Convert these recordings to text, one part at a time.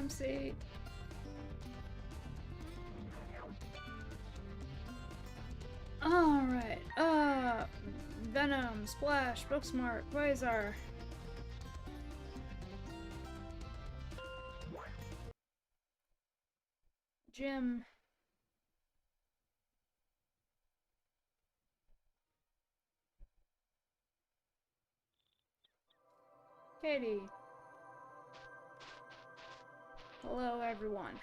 MC. Alright, Venom, Splash, Booksmart, Quasar. Jim. Katie. Hello, everyone.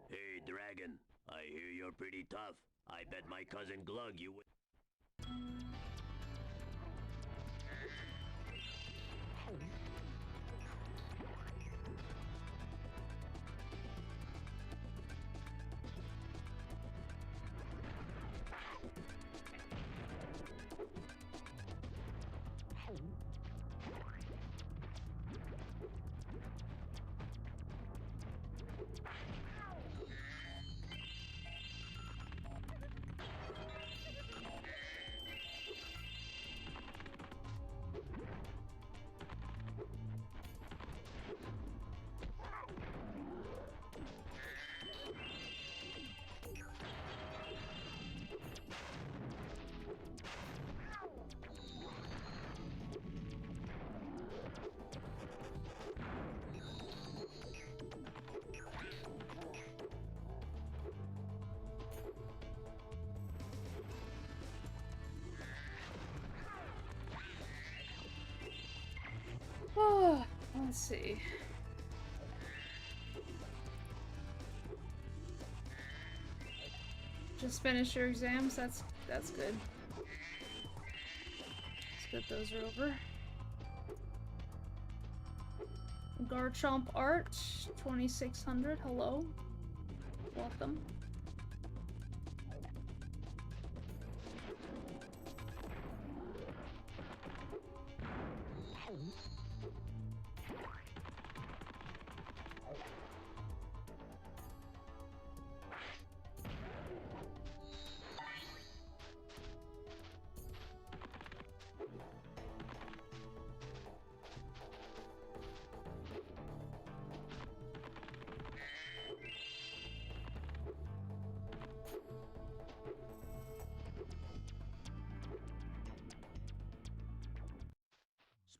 Hey, Dragon. I hear you're pretty tough. I bet my cousin Glug you would. Oh, let's see. Just finished your exams. That's good. It's good those are over. Garchomp Art, 2600. Hello. Welcome.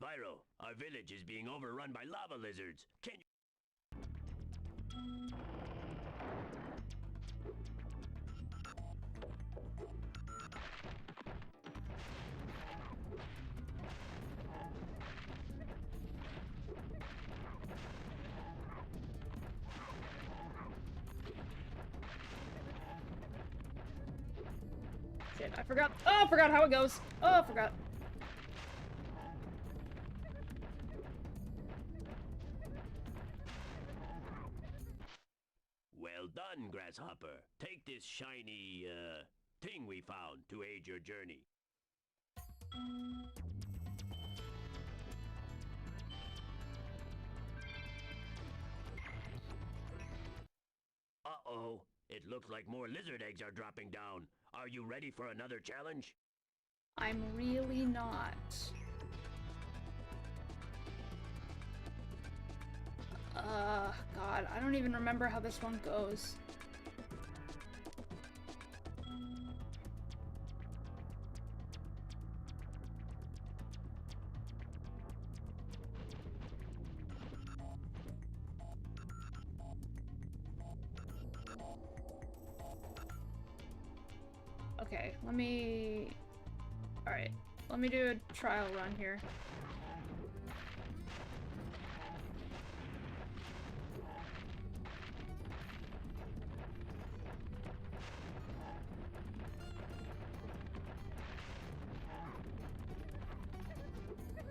Spyro, our village is being overrun by lava lizards. Can you... Shit, I forgot. Oh, I forgot how it goes. Oh, I forgot. Well done, Grasshopper. Take this shiny, thing we found to aid your journey. Uh-oh. It looks like more lizard eggs are dropping down. Are you ready for another challenge? I'm really not. God, I don't even remember how this one goes. Okay, let me... Alright, let me do a trial run here.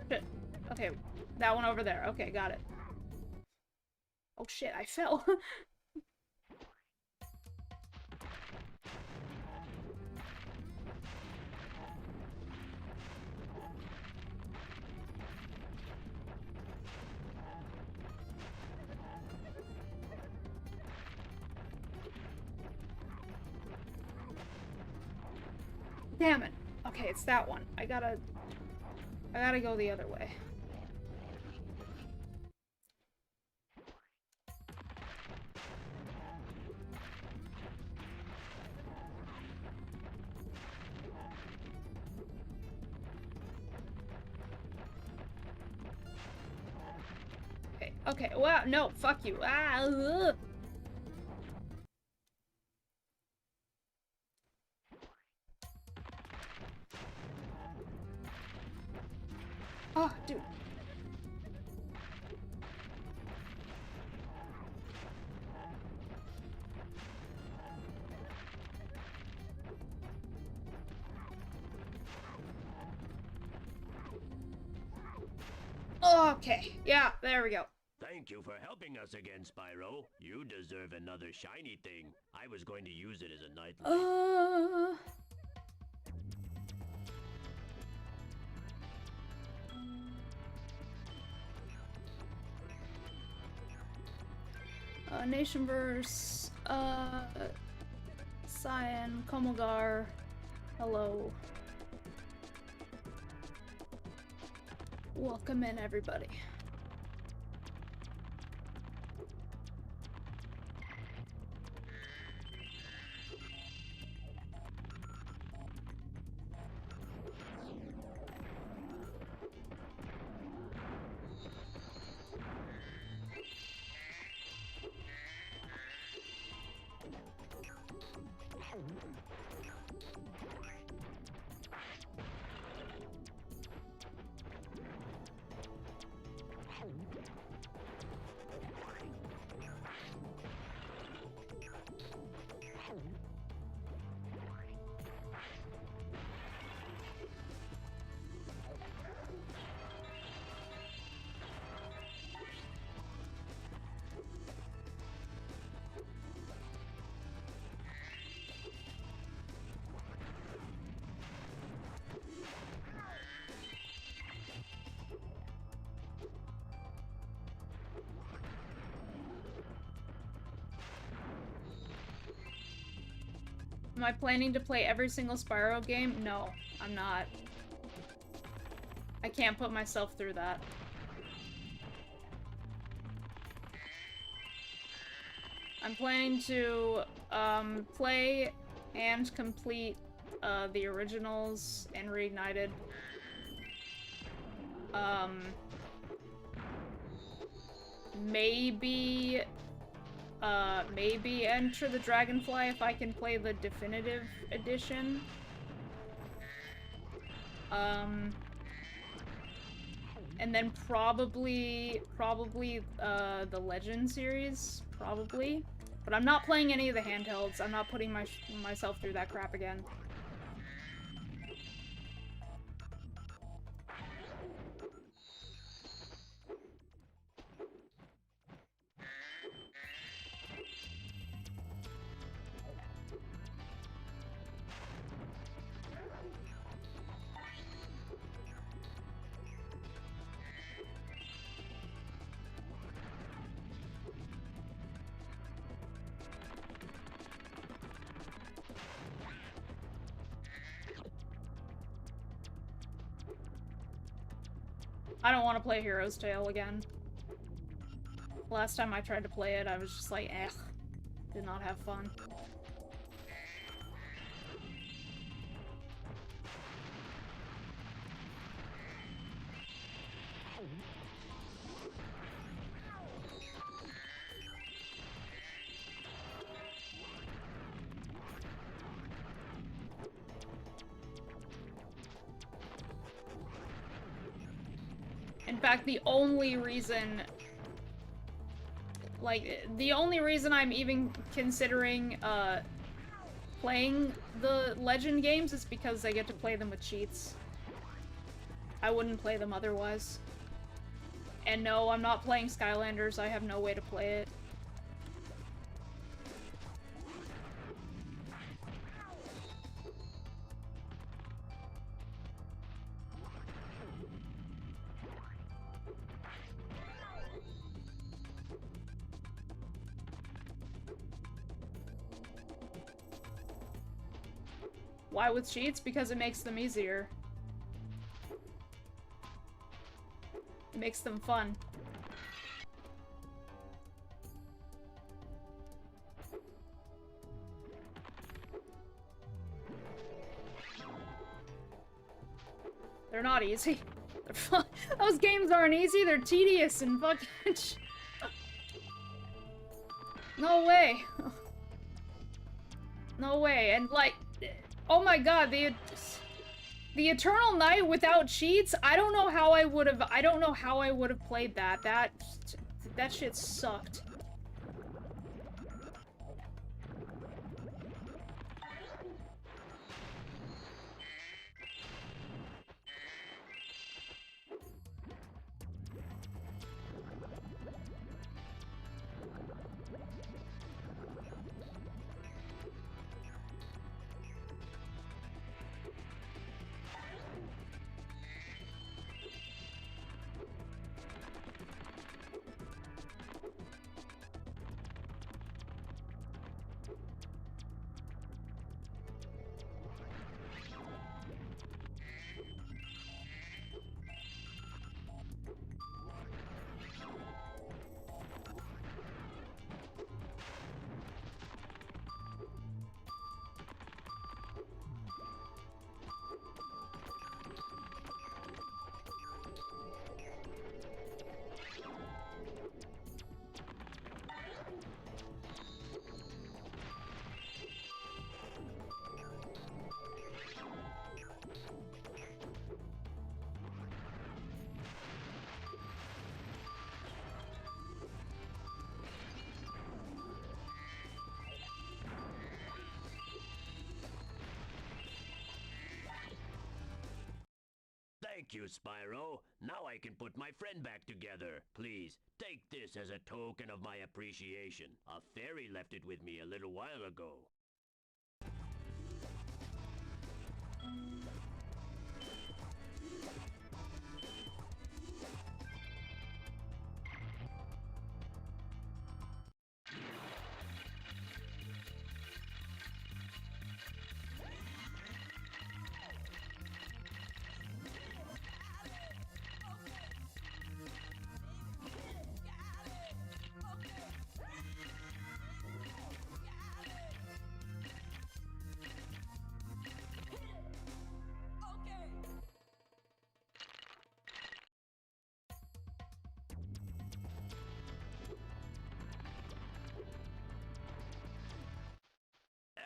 Shit. Okay, That one over there. Okay, got it. Oh shit, I fell. Damn it. Okay, it's that one. I gotta go the other way. Okay, okay. Wow, no, fuck you. Ah, ugh. Oh, dude. Okay, yeah, there we go. Thank you for helping us again, Spyro. You deserve another shiny thing. I was going to use it as a nightlight. Nationverse, Cyan, Komogar, hello. Welcome in, everybody. Am I planning to play every single Spyro game? No, I'm not. I can't put myself through that. I'm planning to play and complete the originals and Reignited. Maybe Enter the Dragonfly if I can play the definitive edition. And then probably the Legend series, probably. But I'm not playing any of the handhelds. I'm not putting myself through that crap again. I don't want to play Hero's Tale again. Last time I tried to play it, I was just like, eh. Did not have fun. In fact, the only reason I'm even considering playing the Legend games is because I get to play them with cheats. I wouldn't play them otherwise. And no, I'm not playing Skylanders. I have no way to play it. Why with cheats? Because it makes them easier. It makes them fun. They're not easy. They're fun. Those games aren't easy, they're tedious and fucking... No way. No way, and like... Oh my god, the Eternal Night without cheats, I don't know how I would have played that. That shit sucked. Thank you, Spyro. Now I can put my friend back together. Please, take this as a token of my appreciation. A fairy left it with me a little while ago.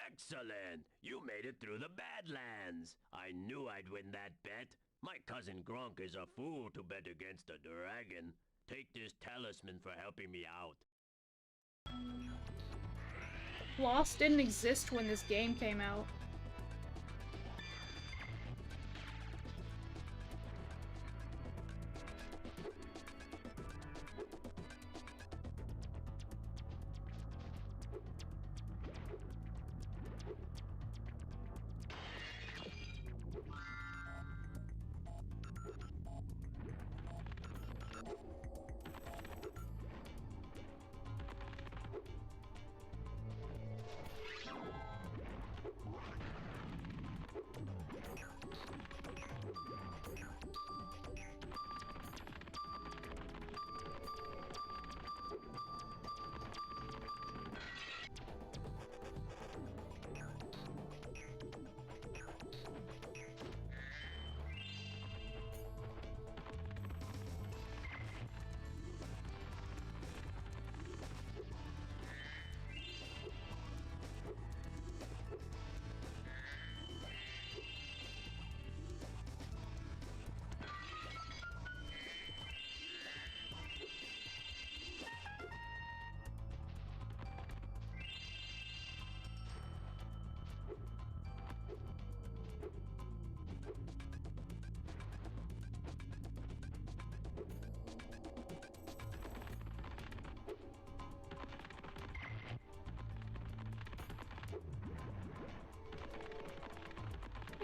Excellent! You made it through the Badlands! I knew I'd win that bet. My cousin Gronk is a fool to bet against a dragon. Take this talisman for helping me out. Lost didn't exist when this game came out.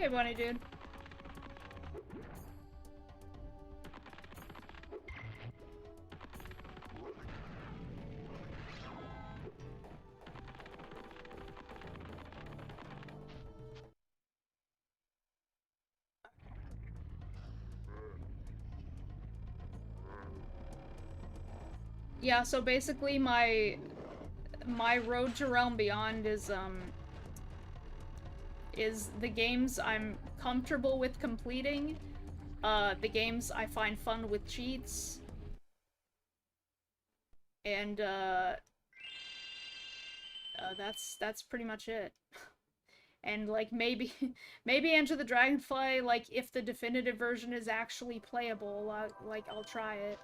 Hey, bunny dude. Yeah, so basically my road to Realm Beyond is the games I'm comfortable with completing, the games I find fun with cheats, and that's pretty much it. And like maybe maybe Enter the Dragonfly, like if the definitive version is actually playable, like I'll try it.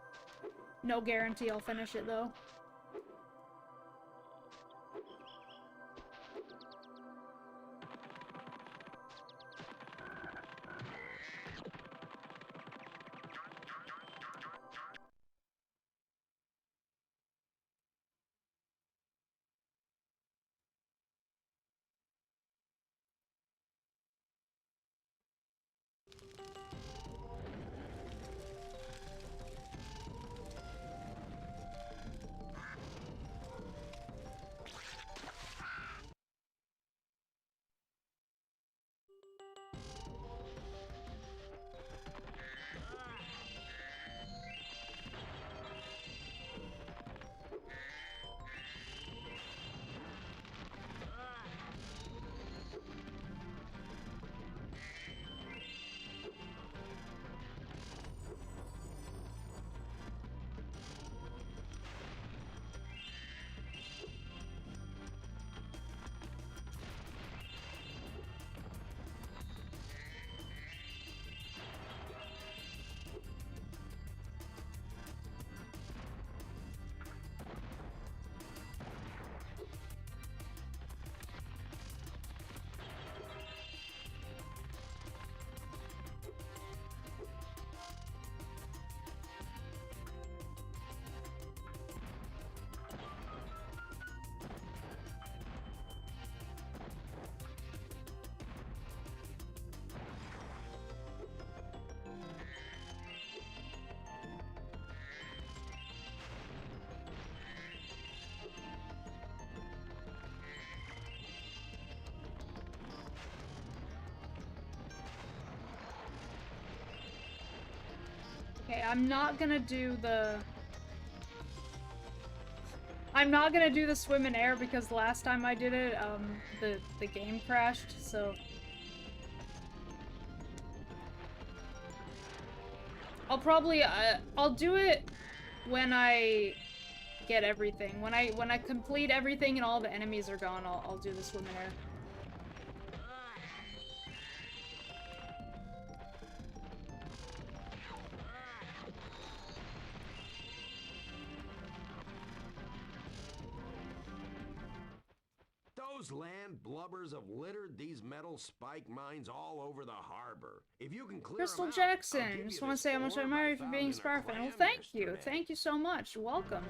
No guarantee I'll finish it though. Okay, I'm not gonna do the swim in air because the last time I did it, the game crashed, so I'll probably I'll do it when I get everything. When I complete everything and all the enemies are gone, I'll do the swim in air. Those land blubbers have littered these metal spike mines all over the harbor. If you can clear Crystal them out, Jackson, I'll give just you want to this say how much I orb admire you for found being in a Spyro fan. Well, clam thank you. yesterday. Thank you so much. Welcome.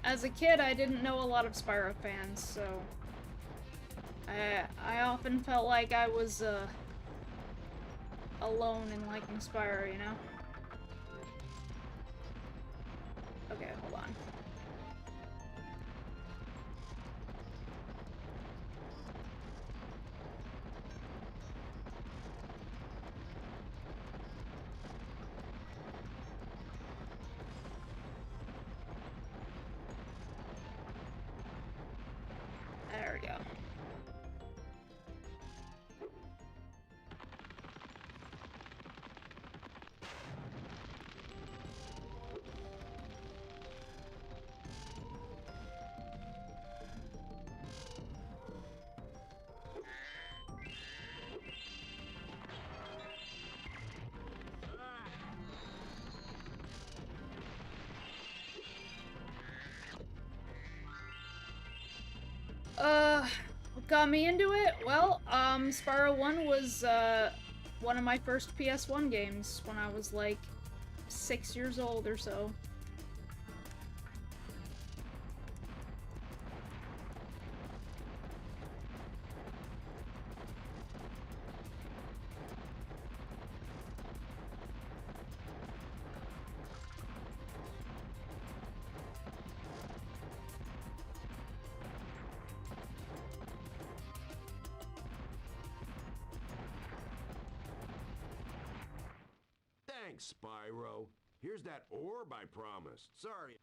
As a kid, I didn't know a lot of Spyro fans, so I often felt like I was alone in liking Spyro, you know? Okay, hold on. There we go. What got me into it? Well, Spyro 1 was, one of my first PS1 games when I was, like, 6 years old or so. Thanks, Spyro. Here's that orb I promised. Sorry.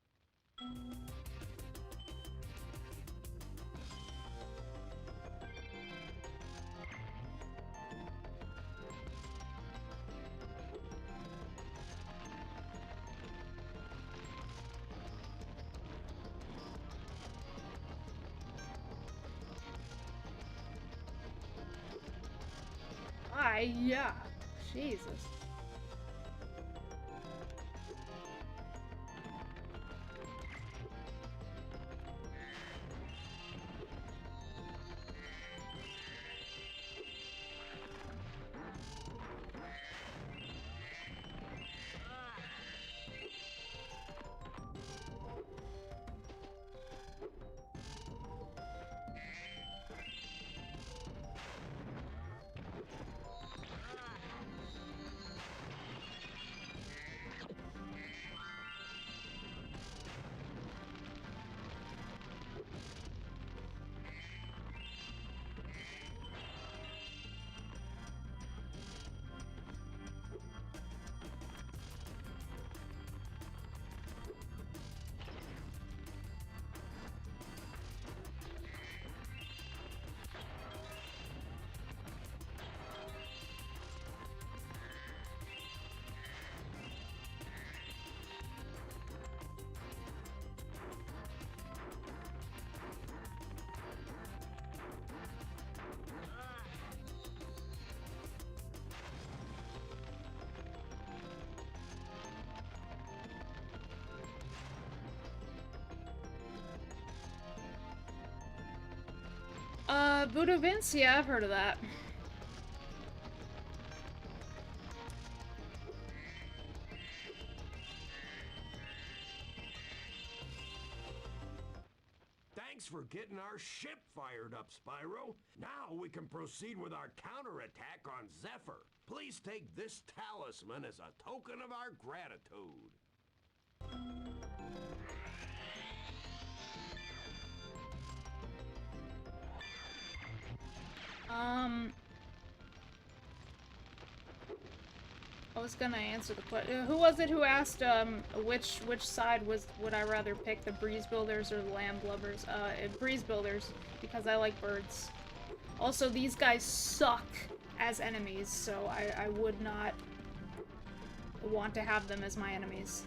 Yeah. Jesus. Voodoo Vince? Yeah, I've heard of that. Thanks for getting our ship fired up, Spyro. Now we can proceed with our counterattack on Zephyr. Please take this talisman as a token of our gratitude. I was gonna answer the question. Who was it who asked, which side would I rather pick, the Breeze Builders or the Land Lovers? Breeze Builders, because I like birds. Also, these guys suck as enemies, so I would not want to have them as my enemies.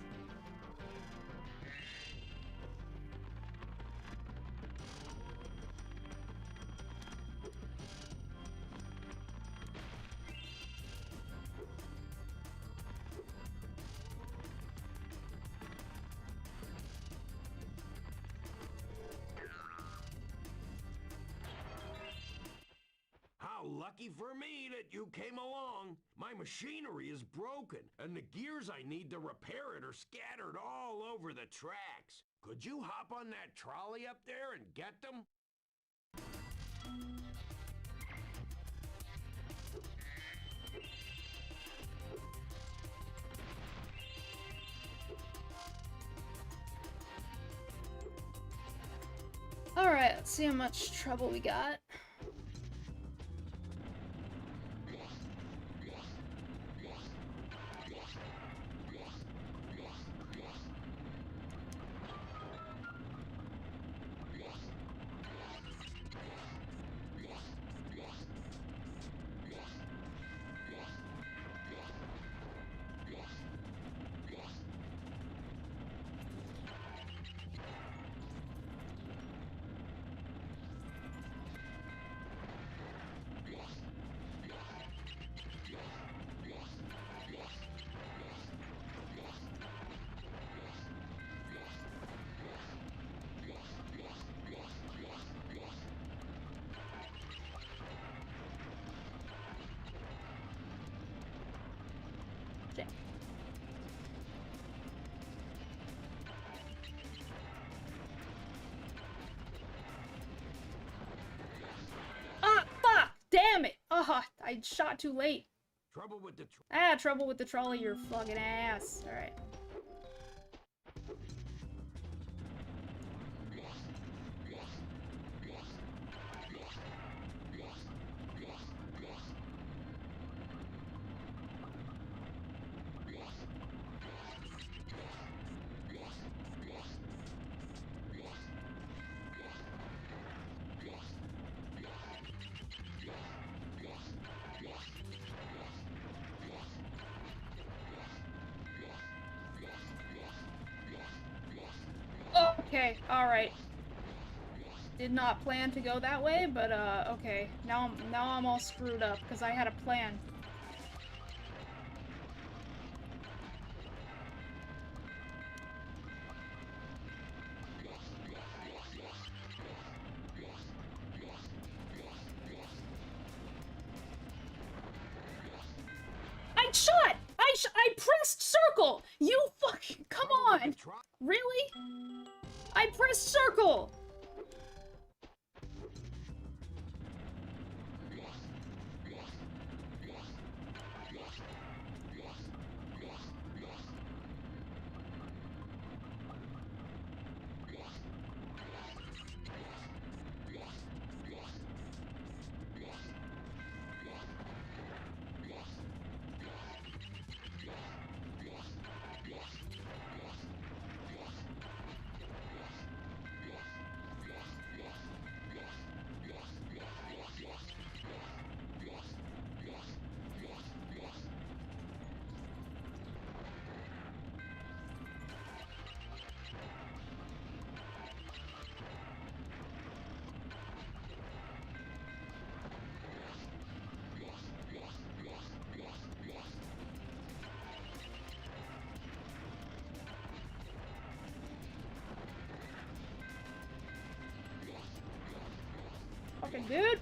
Lucky for me that you came along. My machinery is broken, and the gears I need to repair it are scattered all over the tracks. Could you hop on that trolley up there and get them? Alright, let's see how much trouble we got. damn it! Ah, I shot too late. Trouble with the Trouble with the trolley, your fucking ass. Alright. Okay, alright. Did not plan to go that way, but okay. Now I'm all screwed up because I had a plan. I pressed circle! You fucking, come on! Really? I pressed circle! Fucking dude!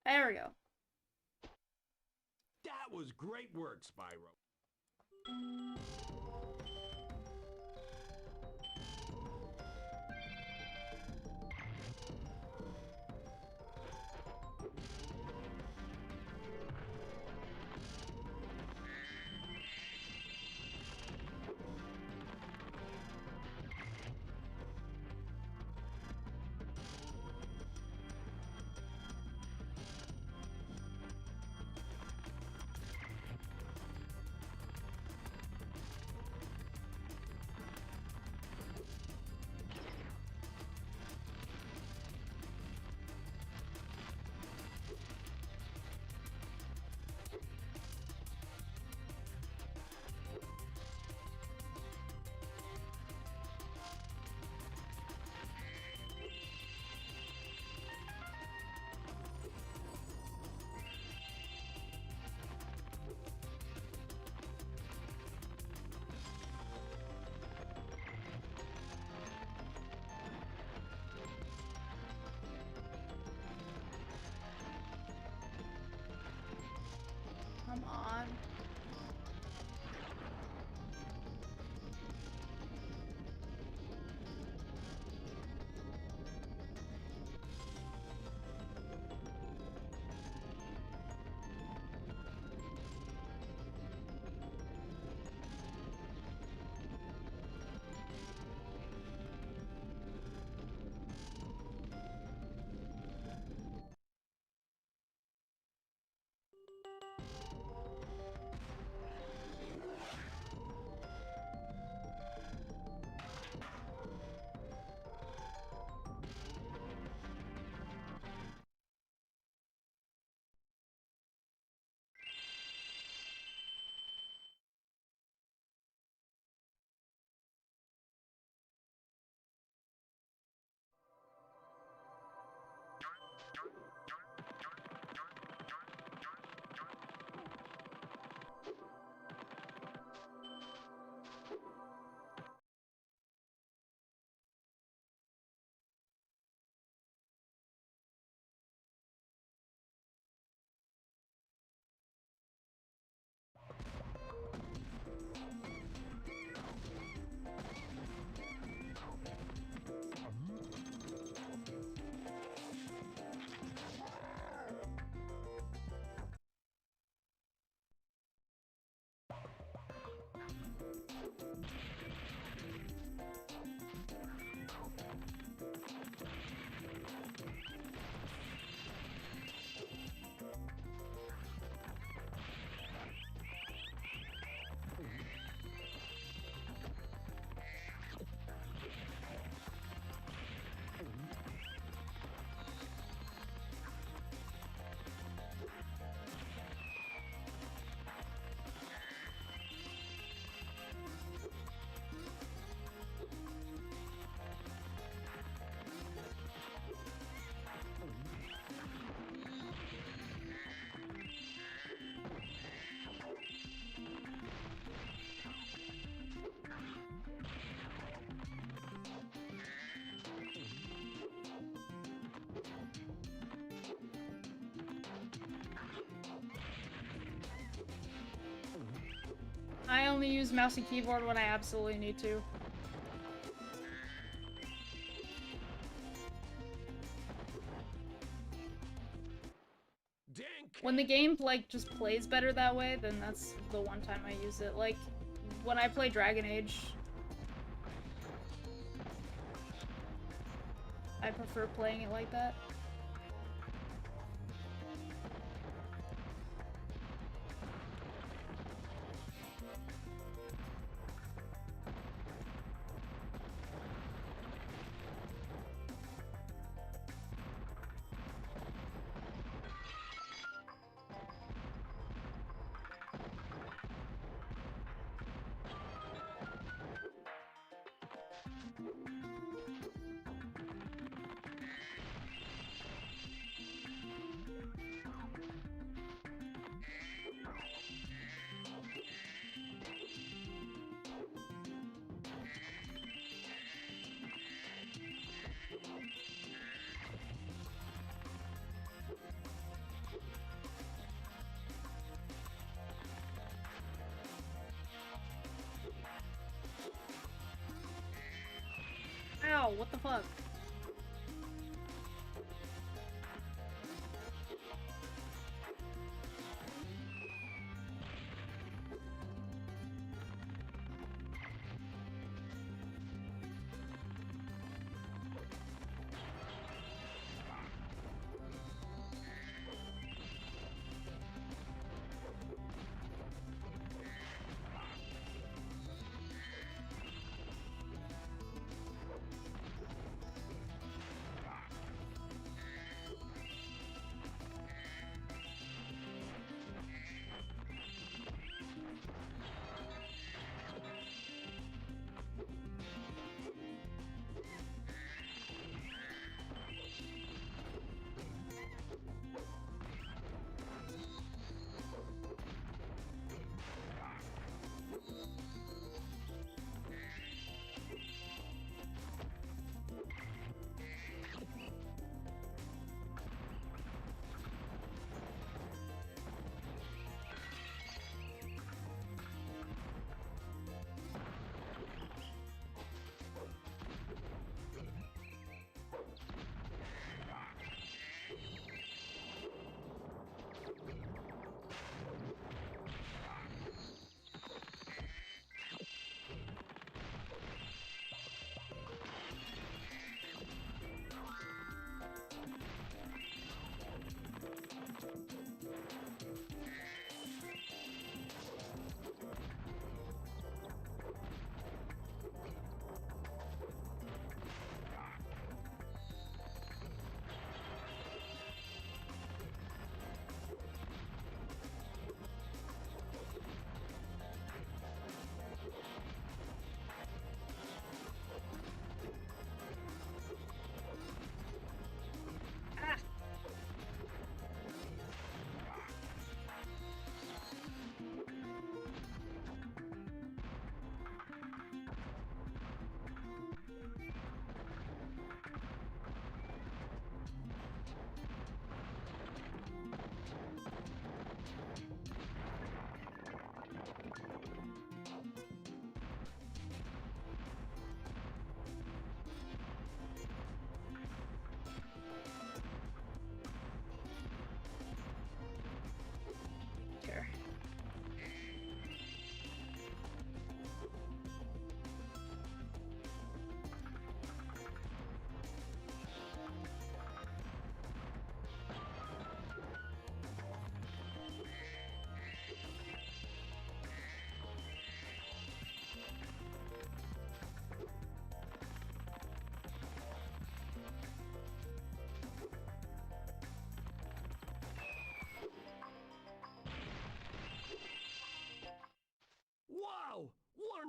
There we go. That was great work, Spyro. I only use mouse and keyboard when I absolutely need to. Dink! When the game, like, just plays better that way, then that's the one time I use it. Like, when I play Dragon Age, I prefer playing it like that. Ow, what the fuck?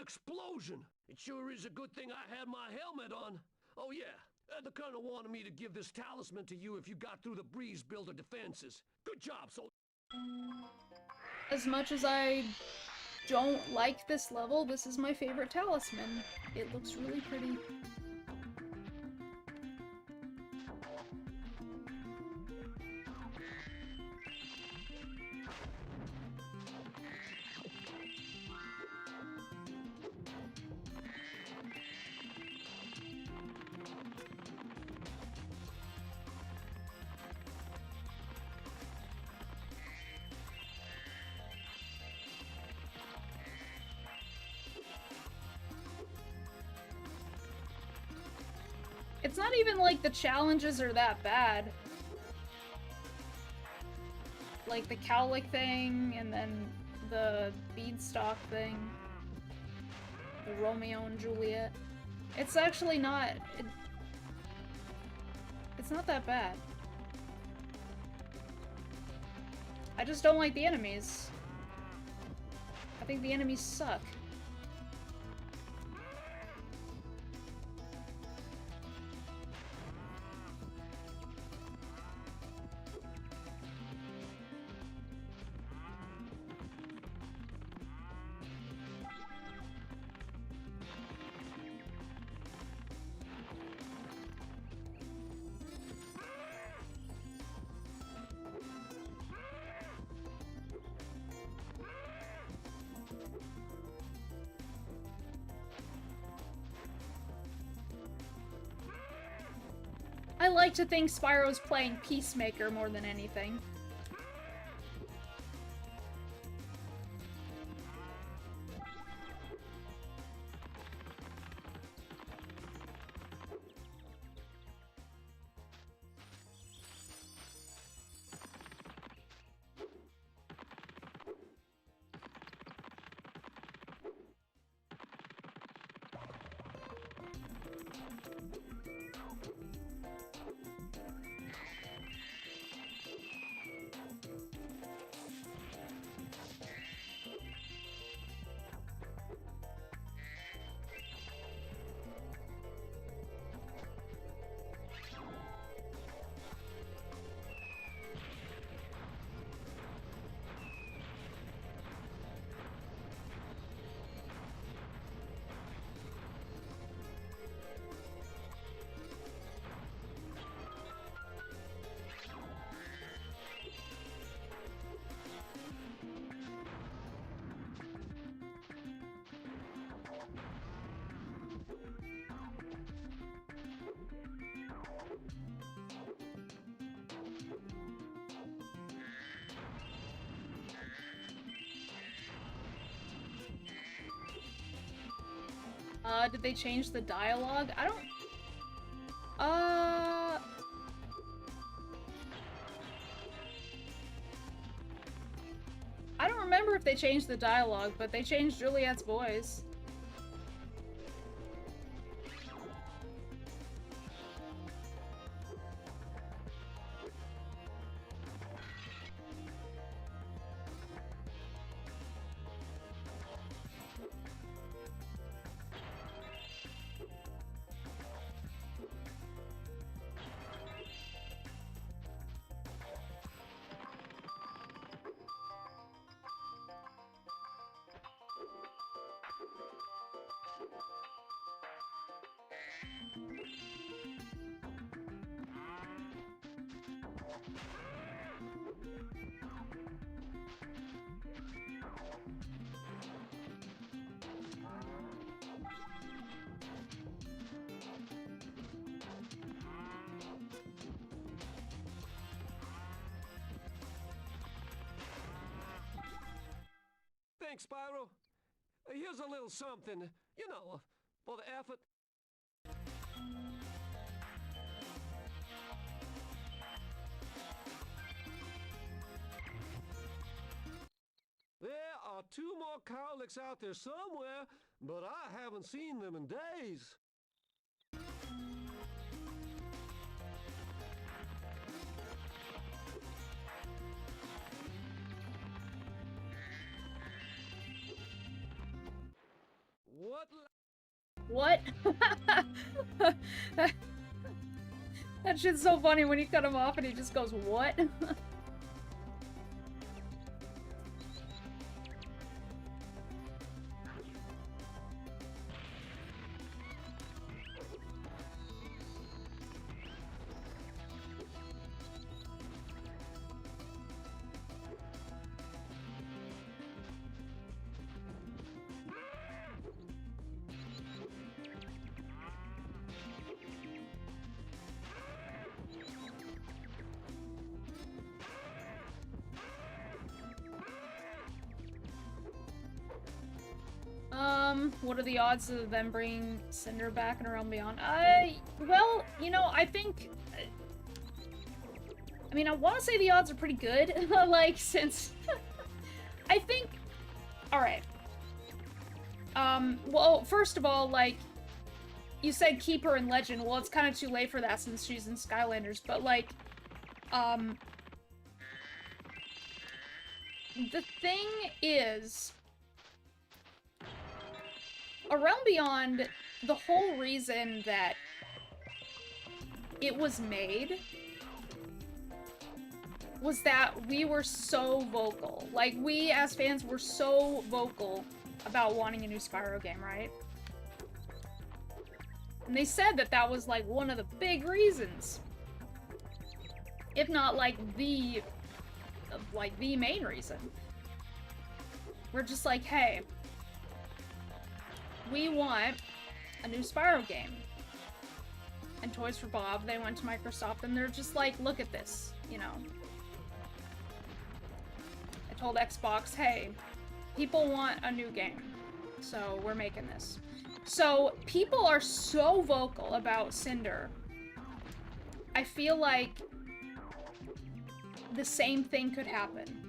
explosion. It sure is a good thing I had my helmet on. Oh yeah, the colonel wanted me to give this talisman to you if you got through the breeze builder defenses. Good job, soldier. As much as I don't like this level, this is my favorite talisman. It looks really pretty. It's not even like the challenges are that bad. Like the cowlick thing, and then the beanstalk thing. The Romeo and Juliet. It's actually not... it's not that bad. I just don't like the enemies. I think the enemies suck. I like to think Spyro's playing Peacemaker more than anything. Did they change the dialogue? I don't... I don't remember if they changed the dialogue, but they changed Juliet's voice. Thanks, Spyro. Here's a little something, you know, for the effort. There are 2 more cowlicks out there somewhere, but I haven't seen them in days. What? That shit's so funny when you cut him off and he just goes, what? What are the odds of them bringing Cinder back in A Realm Beyond? Well, you know, I think... I mean, I want to say the odds are pretty good, like, since... I think... Alright. Well, first of all, like, you said keep her in Legend. Well, it's kind of too late for that since she's in Skylanders, but, like, the thing is... A Realm Beyond, the whole reason that it was made was that we were so vocal. Like, we as fans were so vocal about wanting a new Spyro game, right? And they said that that was, like, one of the big reasons. If not, like, the main reason. We're just like, hey... we want a new Spyro game. And Toys for Bob, they went to Microsoft and they're just like, look at this, you know. I told Xbox, hey, people want a new game, so we're making this. So people are so vocal about Cinder. I feel like the same thing could happen.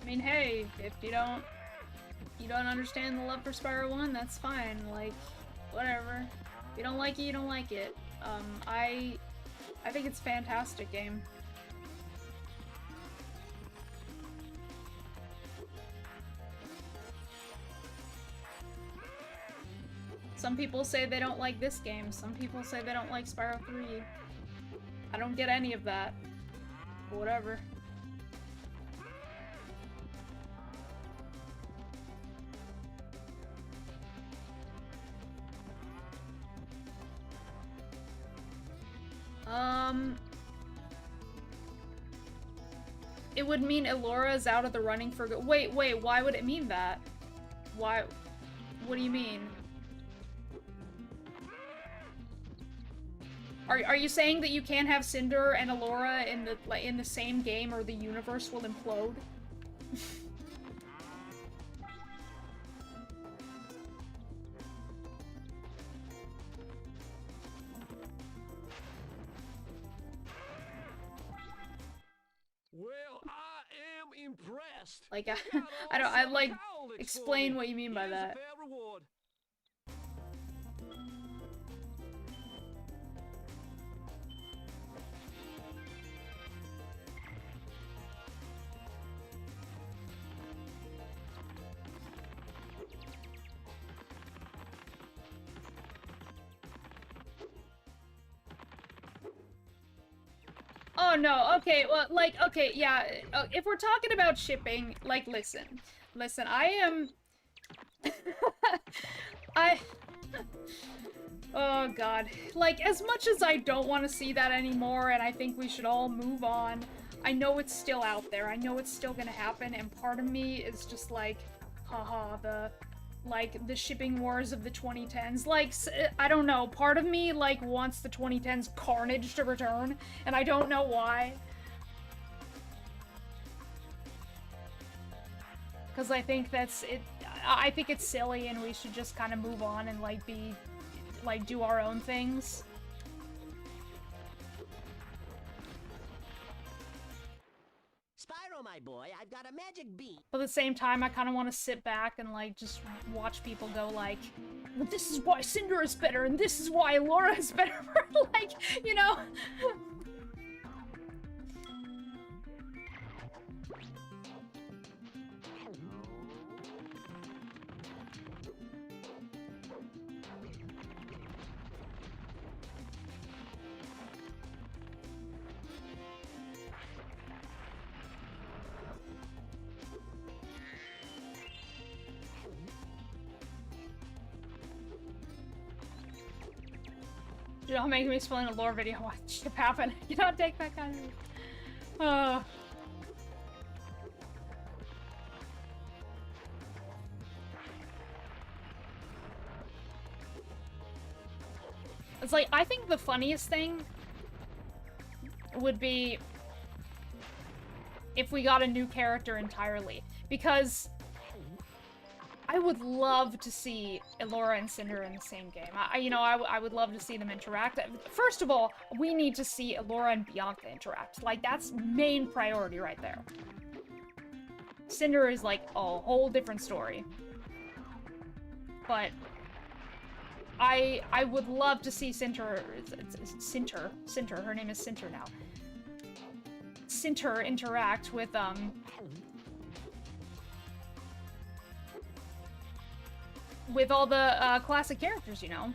I mean, hey, if you don't understand the love for Spyro 1, that's fine. Like, whatever. If you don't like it, you don't like it. I think it's a fantastic game. Some people say they don't like this game. Some people say they don't like Spyro 3. I don't get any of that. Whatever. It would mean Elora is out of the running for good. Wait, why would it mean that? Why? What do you mean? Are you saying that you can't have Cinder and Elora in the same game or the universe will implode? Well, I am impressed. Like, I like, explain what you mean by that. Oh no, okay, well, like, okay, yeah, if we're talking about shipping, like, listen, I am... Oh god. Like, as much as I don't want to see that anymore, and I think we should all move on, I know it's still out there, I know it's still gonna happen, and part of me is just like, haha, the shipping wars of the 2010s. Like, I don't know, part of me, like, wants the 2010s carnage to return, and I don't know why. Because I think that's it. I think it's silly, and we should just kind of move on and, like, do our own things. Spyro, my boy, I've got a magic bean. But at the same time, I kind of want to sit back and, like, just watch people go, like, well, this is why Cinder is better, and this is why Laura is better. Like, you know? Don't make me spoiling a lore video. Watch it happen. You don't take that kind of... It's like, I think the funniest thing would be if we got a new character entirely. Because I would love to see Elora and Cinder in the same game. I would love to see them interact. First of all, we need to see Elora and Bianca interact. Like, that's main priority right there. Cinder is, like, a whole different story. But I would love to see Cinder, her name is Cinder now. Cinder interact with, with all the classic characters, you know.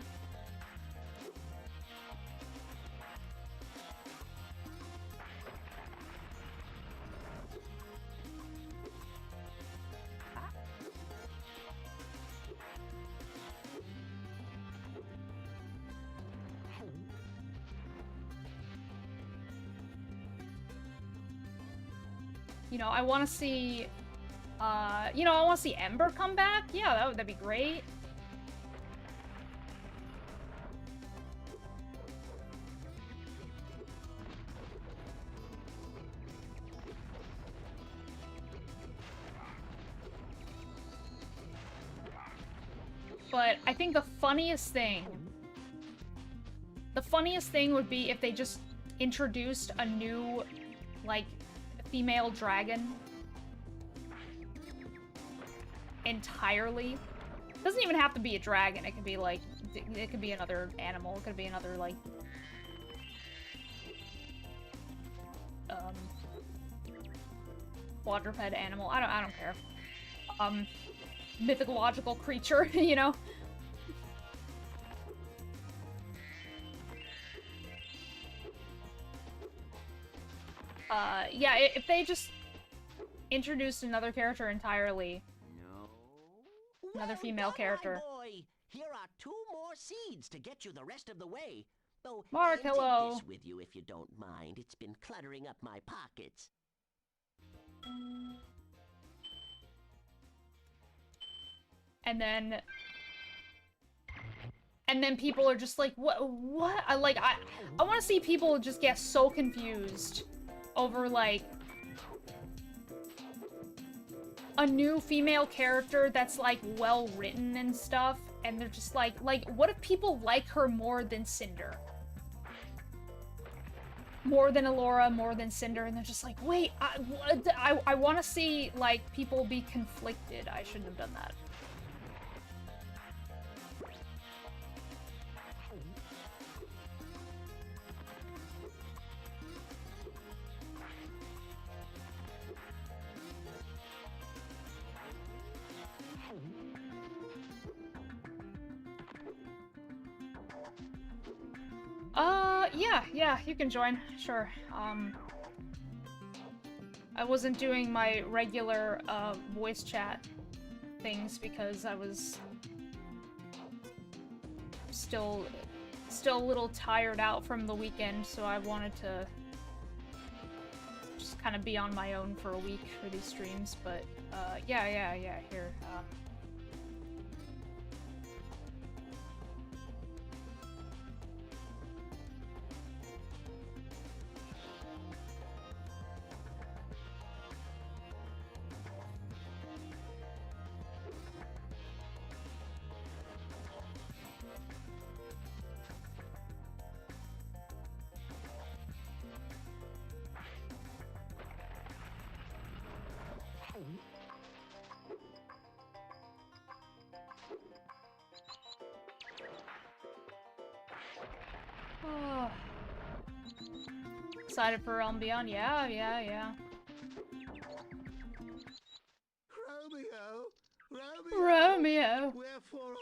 You know, I want to see, I want to see Ember come back. Yeah, that'd be great. But I think the funniest thing would be if they just introduced a new, like, female dragon entirely. Doesn't even have to be a dragon. It could be like, it could be another animal. It could be another, like, quadruped animal. I don't care. Mythological creature, you know. Yeah, if they just introduced another character entirely. No. Another female character. Boy. Here are 2 more seeds to get you the rest of the way. Though, Mark, hello. Take this with you if you don't mind. It's been cluttering up my pockets. And then people are just like, what? I want to see people just get so confused over, like, a new female character that's, like, well written and stuff, and they're just like, what if people like her more than Cinder? More than Elora, more than Cinder, and they're just like, wait, I want to see, like, people be conflicted. I shouldn't have done that. Yeah, you can join. Sure. I wasn't doing my regular voice chat things because I was still a little tired out from the weekend, so I wanted to just kind of be on my own for a week for these streams. But yeah, here. Oh. Excited for Realm Beyond? Yeah. Romeo. Wherefore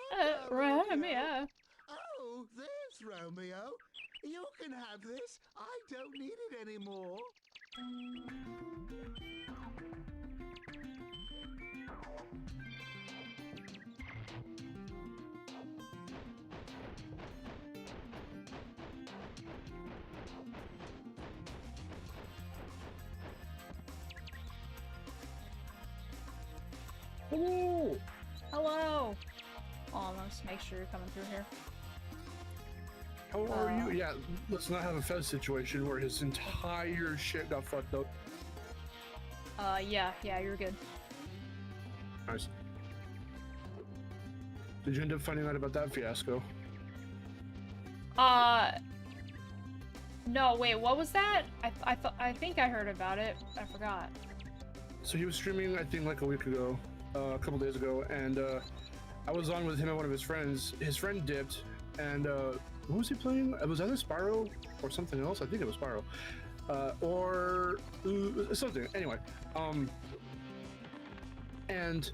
Romeo. Oh, there's Romeo. You can have this. I don't need it anymore. Ooh. Hello. Oh, let's make sure you're coming through here. How are you? Yeah, let's not have a Fez situation where his entire shit got fucked up. Yeah, you're good. Nice. Did you end up finding out about that fiasco? No, wait, what was that? I think I heard about it. I forgot. So he was streaming, I think, like a week ago, a couple days ago, and I was on with him and one of his friends. His friend dipped, and who was he playing? It was either Spyro or something else. I think it was Spyro, or something. Anyway, and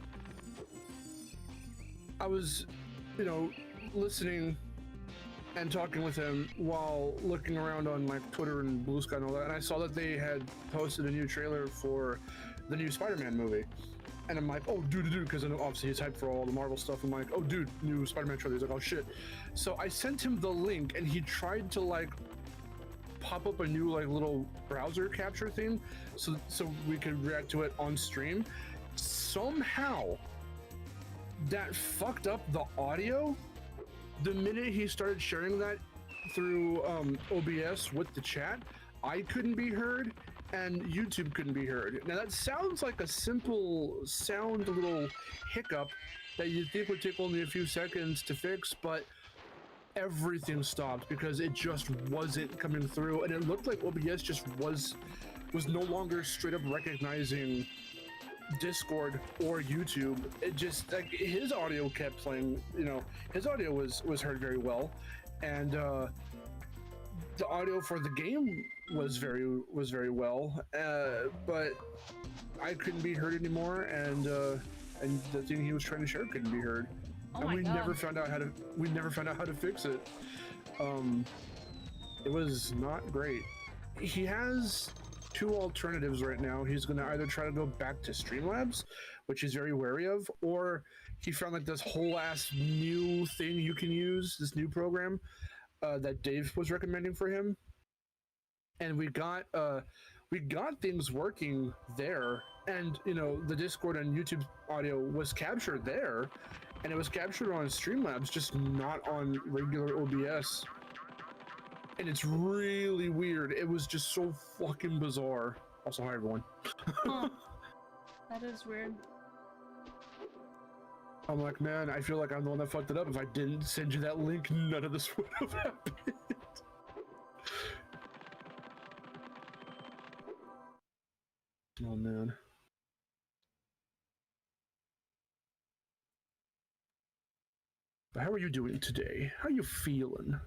I was, listening and talking with him while looking around on like Twitter and Blue Sky and all that, and I saw that they had posted a new trailer for the new Spider-Man movie. And I'm like, oh, dude, because I know obviously he's hyped for all the Marvel stuff. I'm like, oh, dude, new Spider-Man trailer. He's like, oh, shit. So I sent him the link, and he tried to, like, pop up a new, like, little browser capture thing so we could react to it on stream. Somehow, that fucked up the audio. The minute he started sharing that through OBS with the chat, I couldn't be heard, and YouTube couldn't be heard. Now that sounds like a simple sound little hiccup that you'd think would take only a few seconds to fix, but everything stopped because it just wasn't coming through, and it looked like OBS just was no longer straight up recognizing Discord or YouTube. It just, like, his audio kept playing, his audio was heard very well, and the audio for the game was very well, but I couldn't be heard anymore, and the thing he was trying to share couldn't be heard. Oh, and my God. never found out how to fix it. It was not great. He has two alternatives right now. He's going to either try to go back to Streamlabs, which he's very wary of, or he found like this whole ass new thing you can use, this new program that Dave was recommending for him, and we got things working there, and the Discord and YouTube audio was captured there, and it was captured on Streamlabs, just not on regular OBS. And it's really weird. It was just so fucking bizarre. Also, hi everyone. Huh. That is weird. I'm like, man, I feel like I'm the one that fucked it up. If I didn't send you that link, none of this would have happened. Oh, man. But how are you doing today? How are you feeling?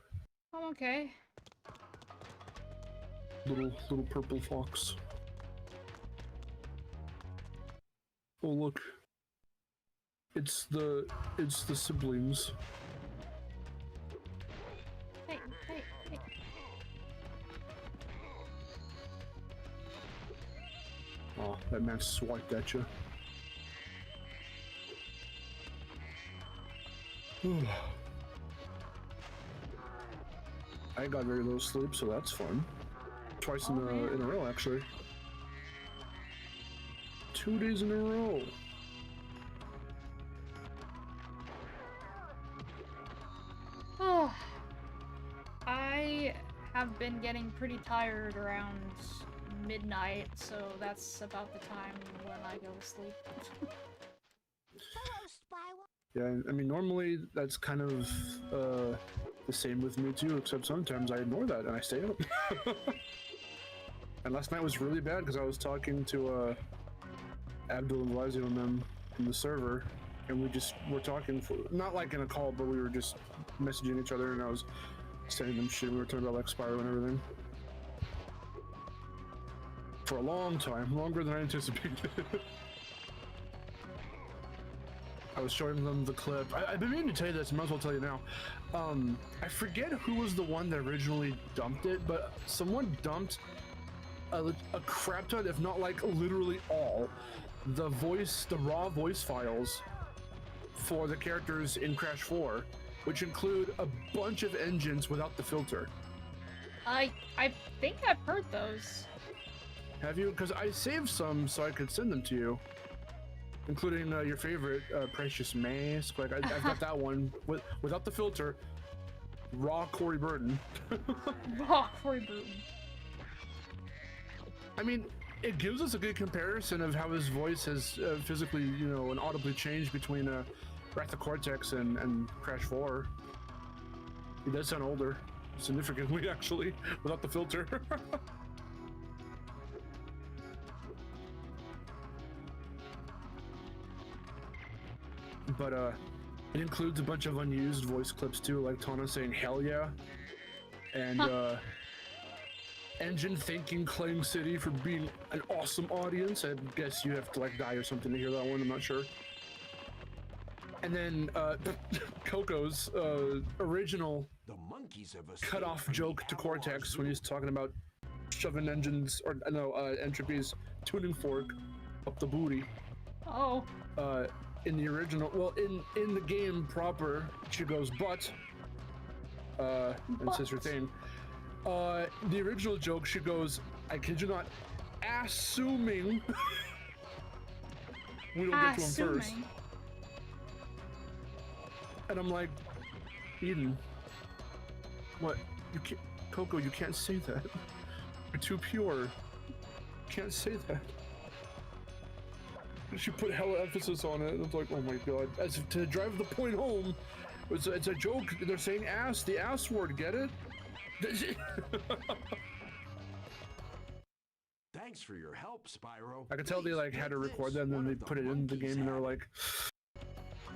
I'm okay. Little purple fox. Oh, look. It's the siblings. Hey. Oh, Oh, that man swiped at you. I got very little sleep, so that's fun. Twice in a row, actually. 2 days in a row. Oh, I have been getting pretty tired around midnight, so that's about the time when I go to sleep. Hello, Spyro. Yeah, I mean, normally that's kind of the same with me too, except sometimes I ignore that and I stay up. And last night was really bad because I was talking to Abdul and Lazio and them in the server, and we just were talking for, not like in a call, but we were just messaging each other, and I was sending them shit. We were talking about like Spyro and everything. For a long time, longer than I anticipated. I was showing them the clip. I've been meaning to tell you this, I might as well tell you now. I forget who was the one that originally dumped it, but someone dumped a crap ton, if not like literally all, the raw voice files for the characters in Crash 4, which include a bunch of engines without the filter. I think I've heard those. Have you? Because I saved some so I could send them to you, including your favorite Precious Mask. Like I've got that one without the filter, raw Corey Burton. Raw Corey Burton. I mean, it gives us a good comparison of how his voice has physically, you know, and audibly changed between Wrath of Cortex and Crash 4. He does sound older, significantly actually, without the filter. But it includes a bunch of unused voice clips too, like Tana saying "Hell yeah," and Engine thanking Clang City for being an awesome audience. I guess you have to like die or something to hear that one. I'm not sure. And then Coco's original cut-off joke to Cortex when he's talking about shoving engines or no Entropy's tuning fork up the booty. Oh. In the original, well, in the game proper, she goes but and says her thing. The original joke, she goes, I kid you not, assuming we don't get to him first. And I'm like, Eden, what? You can't, Coco, you can't say that. You're too pure. You can't say that. She put hella emphasis on it, and I was like, oh my god. As if to drive the point home, it's a joke. They're saying ass, the ass word, get it? Thanks for your help, Spyro. I could tell they like had to record that and then they put it in the game and they were like,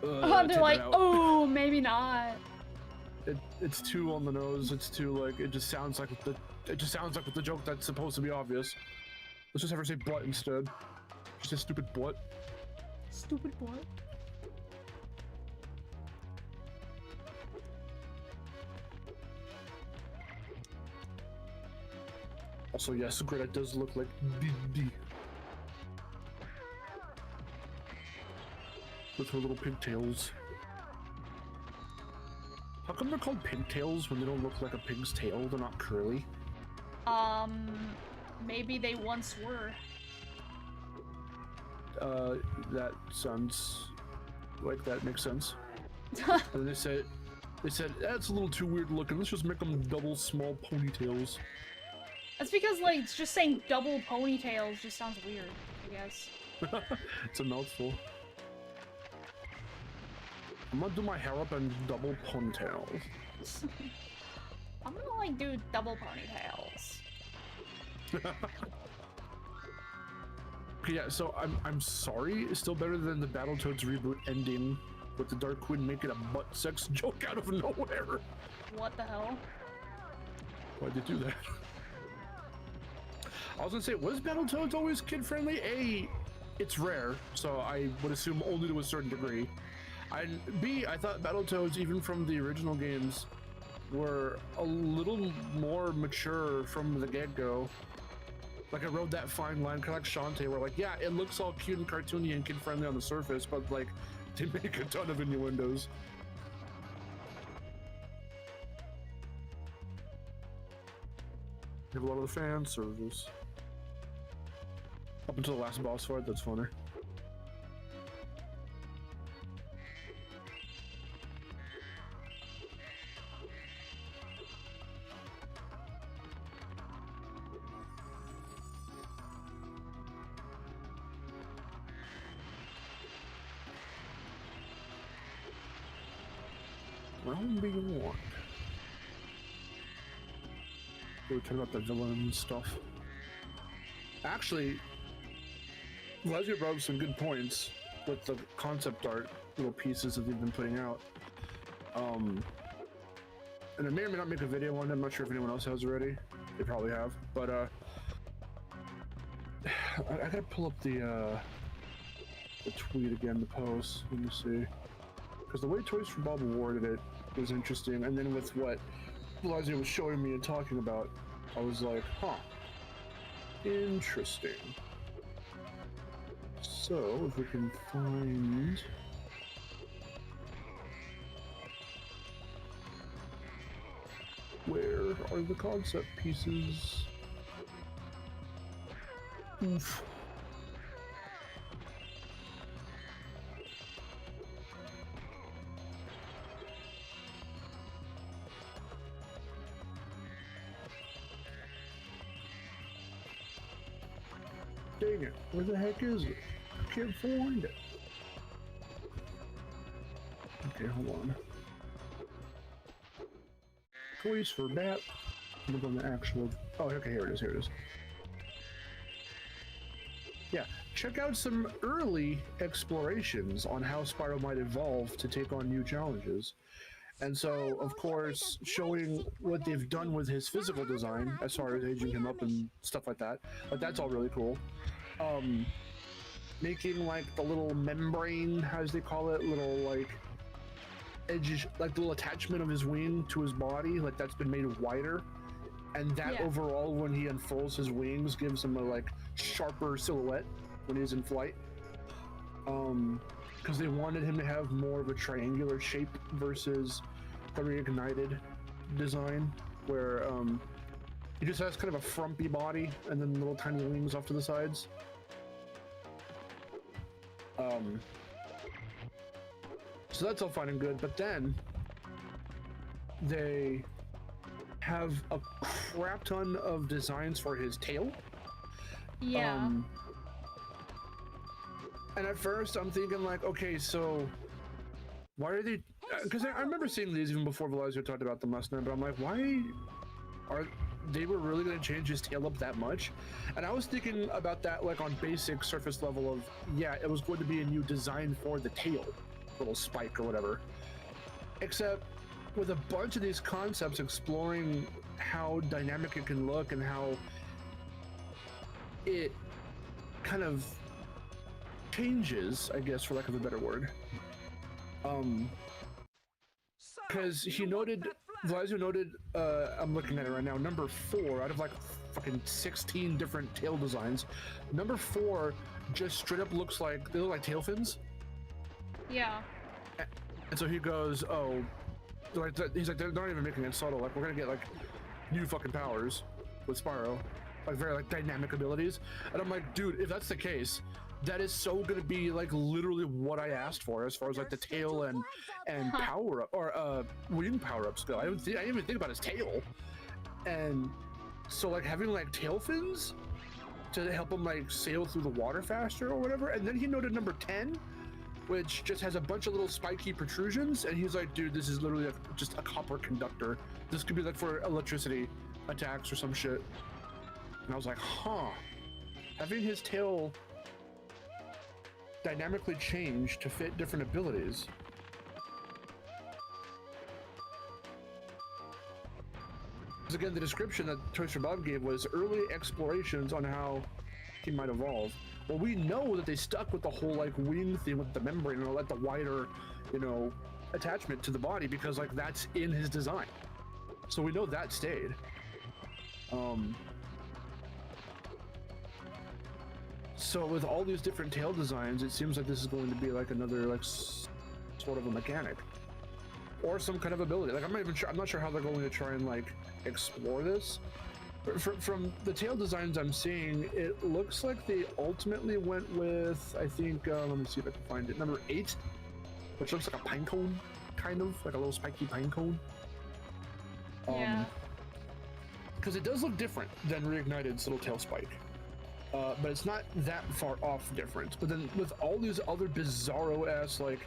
they're like, oh, maybe not. It's too on the nose. It's too like it just sounds like with the joke that's supposed to be obvious. Let's just have her say butt instead. She says stupid butt. Stupid butt. Also, yes, Greta does look like BB. With her little pigtails. How come they're called pigtails when they don't look like a pig's tail? They're not curly. Maybe they once were. That sounds like that makes sense. And they said that's a little too weird looking. Let's just make them double small ponytails. That's because like just saying double ponytails just sounds weird, I guess. It's a mouthful. I'm gonna do my hair up in double ponytails. I'm gonna like do double ponytails. Yeah, so I'm sorry. It's still better than the Battletoads reboot ending with the Dark Queen making a butt sex joke out of nowhere. What the hell? Why'd they do that? I was gonna say, was Battletoads always kid-friendly? A, it's rare, so I would assume only to a certain degree. B, I thought Battletoads, even from the original games, were a little more mature from the get-go. Like I rode that fine line, kind of like Shantae, where like, yeah, it looks all cute and cartoony and kid-friendly on the surface, but like, they make a ton of innuendos. They have a lot of the fan service. Up until the last boss fight, that's funny. Round beyond. We were talking about the villain stuff. Actually, Leslie brought up some good points with the concept art little pieces that they've been putting out. And I may or may not make a video on it. I'm not sure if anyone else has already. They probably have, but I gotta pull up the tweet again, the post. Let me see, because the way Toys for Bob awarded it was interesting, and then with what Leslie was showing me and talking about, I was like, huh, interesting. So if we can find where are the concept pieces? Oof. Dang it, where the heck is it? I can't find it. Okay, hold on. Toys for Bat. Look on the actual. Oh, okay, here it is. Here it is. Yeah, check out some early explorations on how Spyro might evolve to take on new challenges. And so, of course, showing what they've done with his physical design, as far as aging him up and stuff like that. Like, that's all really cool. Making, like, the little membrane, as they call it, little, like, edges, like the little attachment of his wing to his body, like, that's been made wider. And that overall, when he unfurls his wings, gives him a, like, sharper silhouette when he's in flight. Because they wanted him to have more of a triangular shape versus the reignited design, where he just has kind of a frumpy body and then little tiny wings off to the sides. So that's all fine and good, but then they have a crap ton of designs for his tail. Yeah. And at first I'm thinking like, okay, so why are they, because I remember seeing these even before Velazio talked about them last night, but I'm like, why are they were really going to change his tail up that much? And I was thinking about that like on basic surface level of, yeah, it was going to be a new design for the tail, little spike or whatever. Except with a bunch of these concepts exploring how dynamic it can look and how it kind of changes, I guess, for lack of a better word. Because he noted, Velazio noted, I'm looking at it right now, number 4 out of like fucking 16 different tail designs. Number 4 just straight up looks like, they look like tail fins. Yeah. And so he goes, oh, like, he's like, they're not even making it subtle. Like, we're gonna get like new fucking powers with Spyro, like very like dynamic abilities. And I'm like, dude, if that's the case, that is so gonna be like literally what I asked for as far as like the tail and power up or wing power ups go. I didn't even think about his tail. And so like having like tail fins to help him like sail through the water faster or whatever. And then he noted number 10, which just has a bunch of little spiky protrusions, and he's like, dude, this is literally just a copper conductor. This could be like for electricity attacks or some shit. And I was like, huh. Having his tail dynamically change to fit different abilities. Because again, the description that Toys for Bob gave was early explorations on how he might evolve. Well, we know that they stuck with the whole like wing thing with the membrane and let the wider, you know, attachment to the body because like that's in his design. So we know that stayed. So with all these different tail designs, it seems like this is going to be like another like sort of a mechanic or some kind of ability. Like I'm not even sure. I'm not sure how they're going to try and like explore this. From the tail designs I'm seeing, it looks like they ultimately went with, I think, let me see if I can find it, number 8, which looks like a pine cone, kind of, like a little spiky pine cone. Yeah. Because it does look different than Reignited's little tail spike. But it's not that far off different. But then with all these other bizarro-ass, like,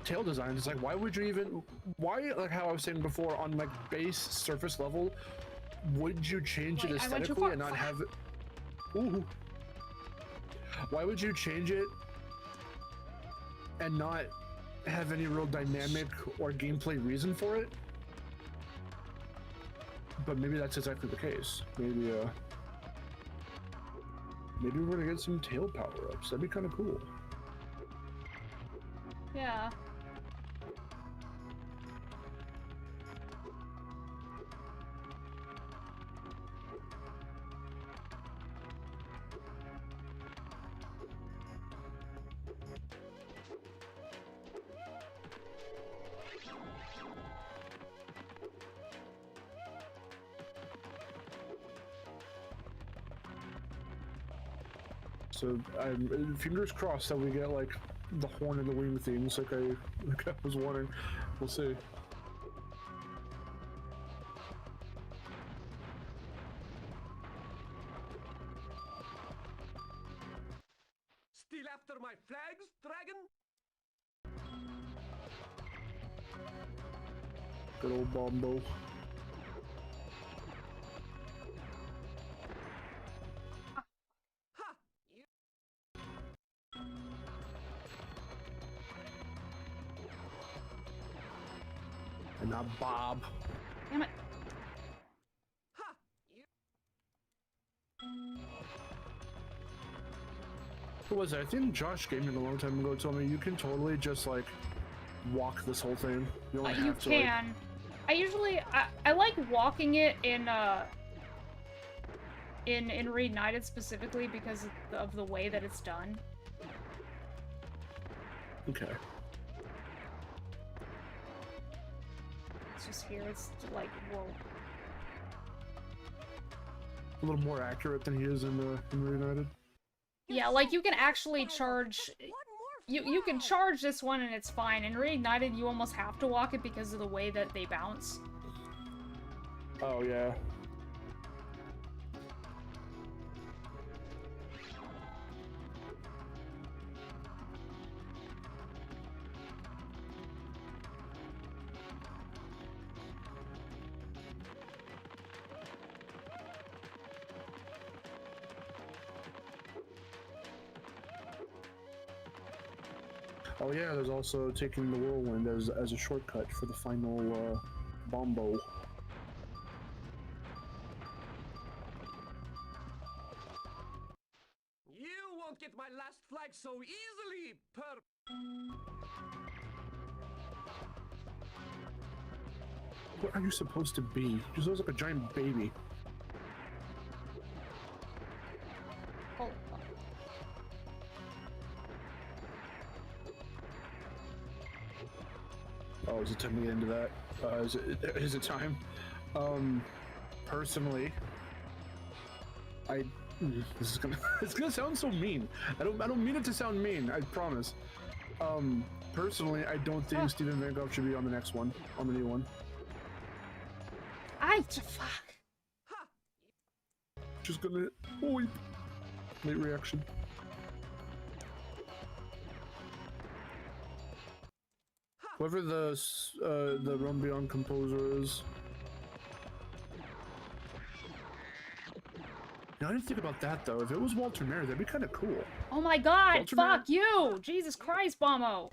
tail designs, it's like, why would you even, why, like how I was saying before, on, like, base surface level, would you change it aesthetically and not have it? Ooh. Why would you change it and not have any real dynamic or gameplay reason for it? But maybe that's exactly the case. Maybe maybe we're gonna get some tail power-ups. That'd be kind of cool. Yeah. So I'm fingers crossed that we get like the horn and the wing things like I was wanting. We'll see. Still after my flags, dragon? Good old Bombo. And not Bob. Damn it. Who was it? I think Josh Gaming a long time ago told me you can totally just like walk this whole thing. You only You have to. can. Like... I usually I like walking it in Reignited specifically because of the way that it's done. Okay. It's just here, it's like, whoa. A little more accurate than he is in Reunited. Yeah, like you can actually charge. You can charge this one and it's fine. In Reignited, you almost have to walk it because of the way that they bounce. Oh yeah. Oh yeah, there's also taking the whirlwind as a shortcut for the final Bombo. You won't get my last flag so easily, What are you supposed to be? You're supposed to look like a giant baby. Holy fuck. Oh, is it time to get into that? Is it time? Personally, this is gonna it's gonna sound so mean. I don't mean it to sound mean. I promise. Personally, I don't think Steven Vanguard should be on the next one, on the new one. Fuck. Just gonna weep. Late reaction. Whoever the Run Beyond composer is. Now, I didn't think about that though. If it was Walter Merry, that'd be kind of cool. Oh my god, Walter fuck you! Jesus Christ, Bombo!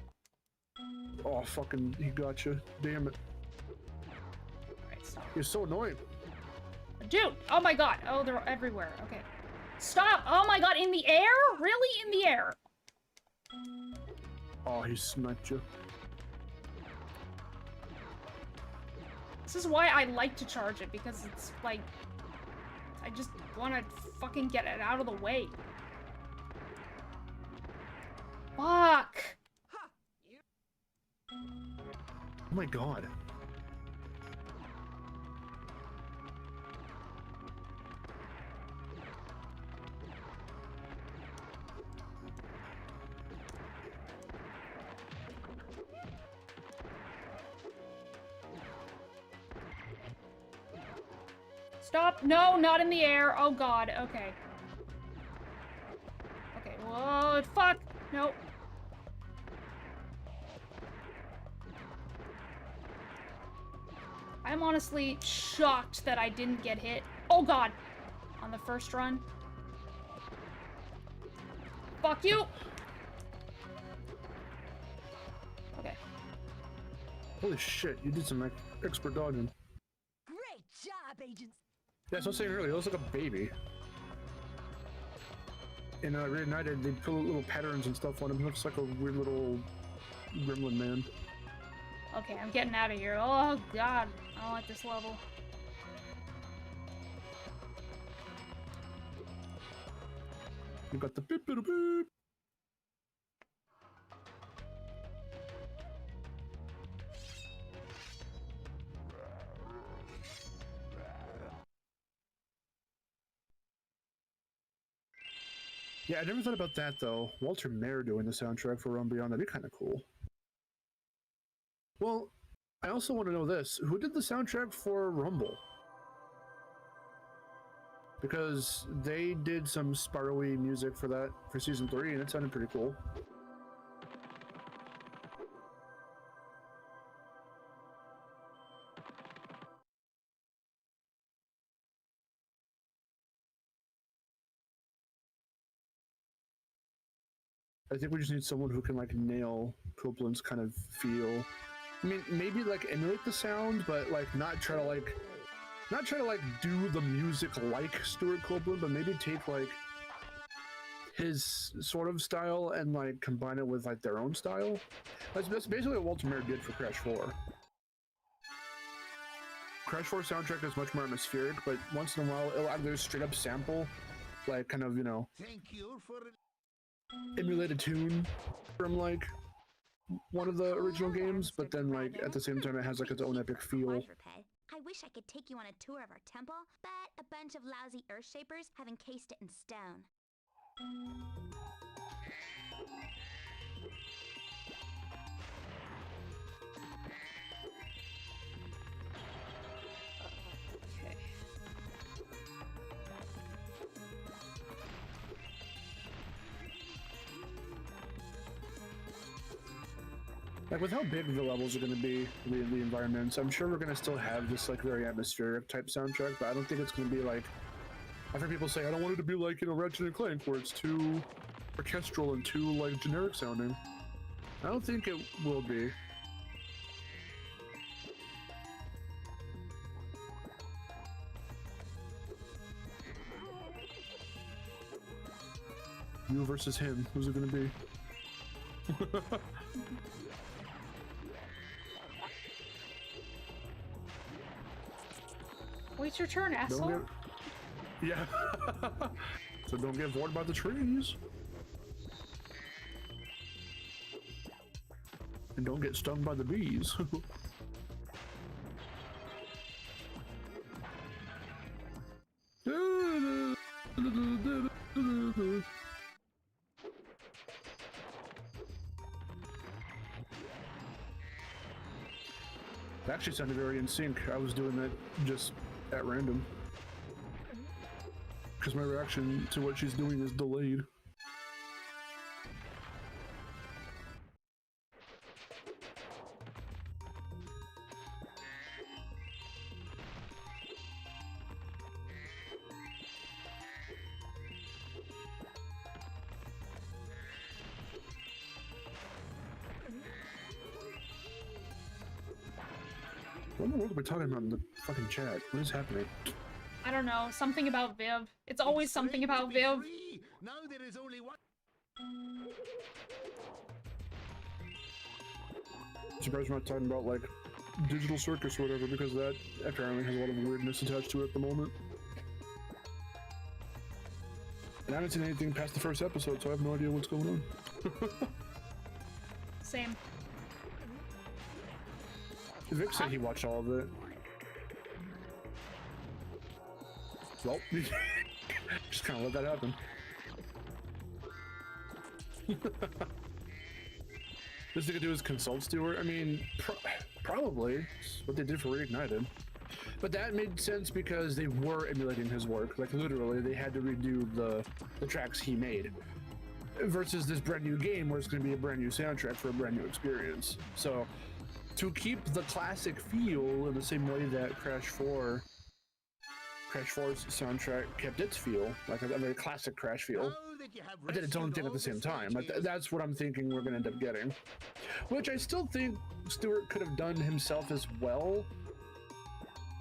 Oh, fucking, he got you. Damn it. Alright, stop. You're so annoying. Dude! Oh my god! Oh, they're everywhere. Okay. Stop! Oh my god, in the air? Really? In the air? Oh, he sniped you. This is why I like to charge it, because it's like... I just want to fucking get it out of the way. Fuck! Oh my god. Stop! No, not in the air. Oh god, okay. Okay, whoa, fuck! Nope. I'm honestly shocked that I didn't get hit. Oh god! On the first run. Fuck you! Okay. Holy shit, you did some like, expert dodging. Great job, agents. Yeah, so I was saying earlier, it looks like a baby. In Reunited, they put little patterns and stuff on him. He looks like a weird little gremlin man. Okay, I'm getting out of here. Oh god, I don't like this level. You got the beep beep beep. Yeah, I never thought about that though. Walter Mayer doing the soundtrack for Realm Beyond, that'd be kind of cool. Well, I also want to know this. Who did the soundtrack for Rumble? Because they did some Spyro-y music for that, for Season 3, and it sounded pretty cool. I think we just need someone who can like nail Copeland's kind of feel. I mean, maybe like emulate the sound, but like not try to do the music like Stuart Copeland, but maybe take like his sort of style and like combine it with like their own style. That's basically what Walter Mayer did for Crash 4. Crash 4 soundtrack is much more atmospheric, but once in a while it'll either straight up sample, like kind of, you know, Thank you for emulate a tune from like one of the original games, but then like at the same time it has like its own epic feel. I wish I could take you on a tour of our temple, but a bunch of lousy earth shapers have encased it in stone. Okay. Like with how big the levels are going to be, the environments, I'm sure we're going to still have this like very atmospheric type soundtrack, but I don't think it's going to be like, I've heard people say, I don't want it to be like, you know, Ratchet & Clank, where it's too orchestral and too like generic sounding. I don't think it will be. You versus him, who's it going to be? Wait your turn, asshole. Yeah. So don't get bored by the trees. And don't get stung by the bees. It actually sounded very in sync. I was doing that just at random. Because my reaction to what she's doing is delayed. What in the world are we talking about in the fucking chat? What is happening? I don't know, something about Viv. It's always something about Viv. Now there is only one. I'm surprised we're not talking about like Digital Circus or whatever, because that apparently has a lot of weirdness attached to it at the moment. And I haven't seen anything past the first episode, so I have no idea what's going on. Same. Vic said he watched all of it. Well, just kind of let that happen. This thing to do is consult Stewart. I mean, probably. It's what they did for Reignited. But that made sense because they were emulating his work. Like, literally, they had to redo the tracks he made. Versus this brand new game where it's going to be a brand new soundtrack for a brand new experience. So, to keep the classic feel in the same way that Crash 4's soundtrack kept its feel, like a very classic Crash feel, but did its own thing at the same time. Like, that's what I'm thinking we're going to end up getting. Which I still think Stewart could have done himself as well.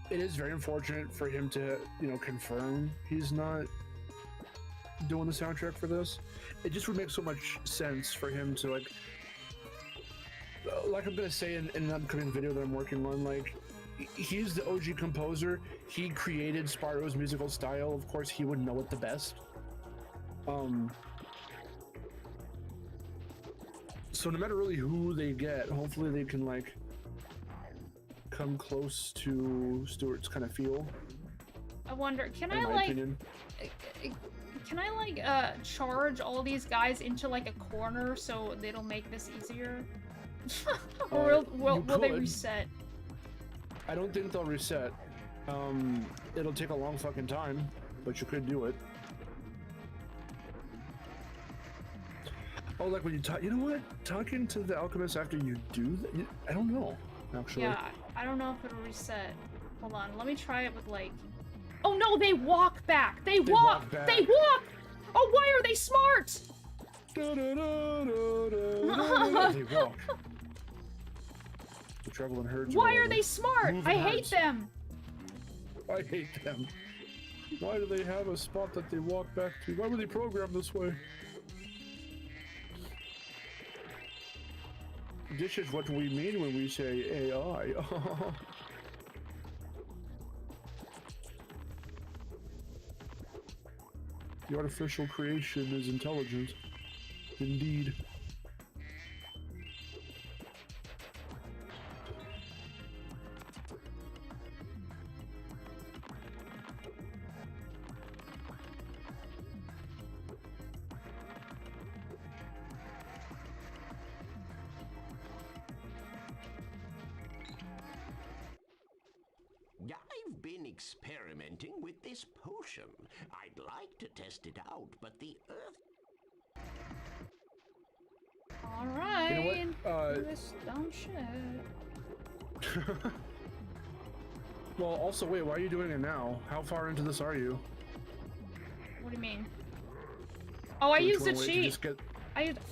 It is very unfortunate for him to, you know, confirm he's not doing the soundtrack for this. It just would make so much sense for him to, like I'm gonna say in an upcoming video that I'm working on, like, he's the OG composer. He created Spyro's musical style. Of course, he would know it the best. So no matter really who they get, hopefully they can, like, come close to Stewart's kind of feel. I wonder, can I charge all these guys into, like, a corner so it'll make this easier? Or will they reset? I don't think they'll reset. It'll take a long fucking time, but you could do it. Oh, like when you talk, you know what? Talking to the alchemist after you do that, I don't know, actually. Yeah, I don't know if it'll reset. Hold on, let me try it with, like... Oh no, they walk back! They walk! They walk! Oh, why are they smart? They walk. They travel in herds. Why are they smart? I hate them. I hate them. Why do they have a spot that they walk back to? Why were they programmed this way? This is what we mean when we say AI. The artificial creation is intelligent. Indeed. I've been experimenting with this potion. I'd like to test it out, but the Earth... Alright. You know what? This dumb shit. Well, also, wait, why are you doing it now? How far into this are you? What do you mean? Oh, I used a cheat.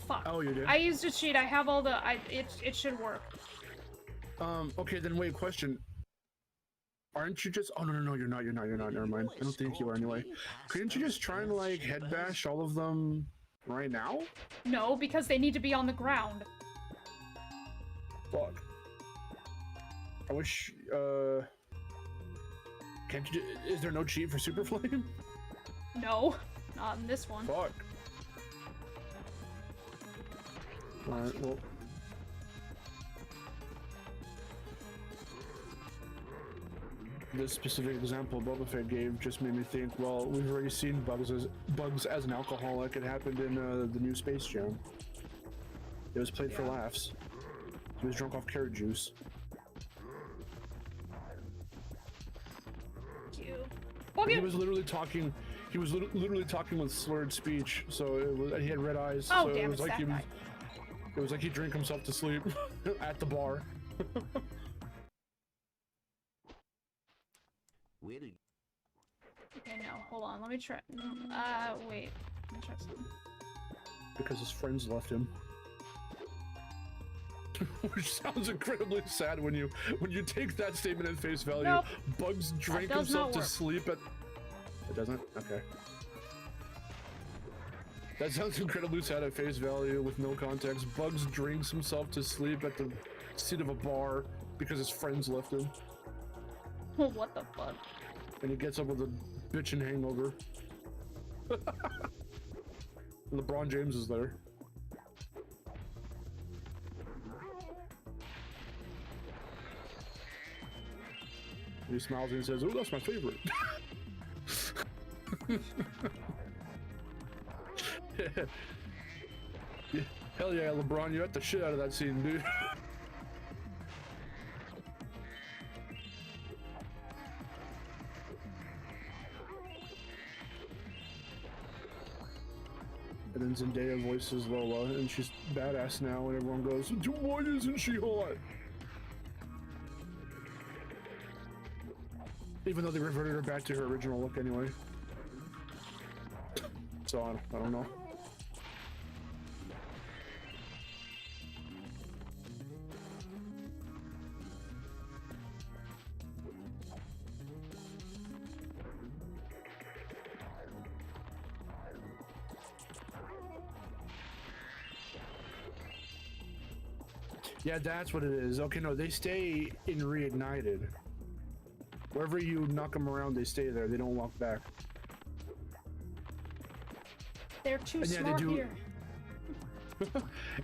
Fuck. Oh, you did? I used a cheat. I have all the... It should work. Okay, then wait, question. Aren't you just... Oh, no, you're not, never mind. I don't think you are anyway. Couldn't you just try and, like, head bash all of them right now? No, because they need to be on the ground. Fuck. I wish, can't you is there no cheat for Super Flame? No, not in this one. Fuck. Alright, well... This specific example Boba Fett gave just made me think, well, we've already seen Bugs as an alcoholic. It happened in the new Space Jam. It was played for laughs. He was drunk off carrot juice. Okay. He was literally talking. He was literally talking with slurred speech. So it was. He had red eyes. Oh, so damn, it was like he was. guy. It was like he drank himself to sleep at the bar. Okay, no, hold on, let me try. Wait. Let me try something. Because his friends left him. Which sounds incredibly sad when you take that statement at face value. Nope. Bugs drank That does himself not to work. sleep at... It doesn't? Okay. That sounds incredibly sad at face value with no context. Bugs drinks himself to sleep at the seat of a bar because his friends left him. What the fuck? And he gets up with a bitchin' hangover. LeBron James is there. He smiles and he says, "Oh, that's my favorite." Yeah, hell yeah, LeBron, you got the shit out of that scene, dude. And then Zendaya voices Lola, and she's badass now, and everyone goes, "Why isn't she hot?" Even though they reverted her back to her original look anyway. So I don't know. Yeah, that's what it is. Okay, no, they stay in Reignited. Wherever you knock them around, they stay there. They don't walk back. They're too And yeah, smart they do, here.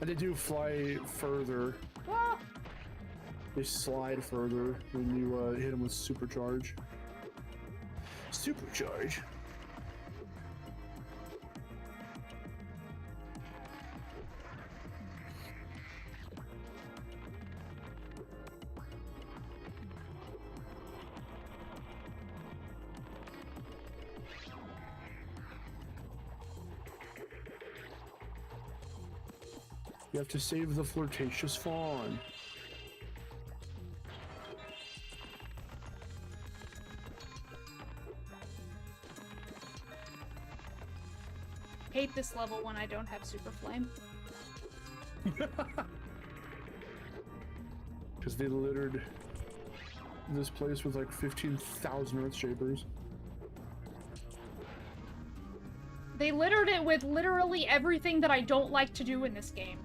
and they do fly further. Ah! They slide further when you hit them with Supercharge. Supercharge? You have to save the flirtatious fawn. Hate this level when I don't have Super Flame. Because they littered this place with like 15,000 Earth Shapers. They littered it with literally everything that I don't like to do in this game.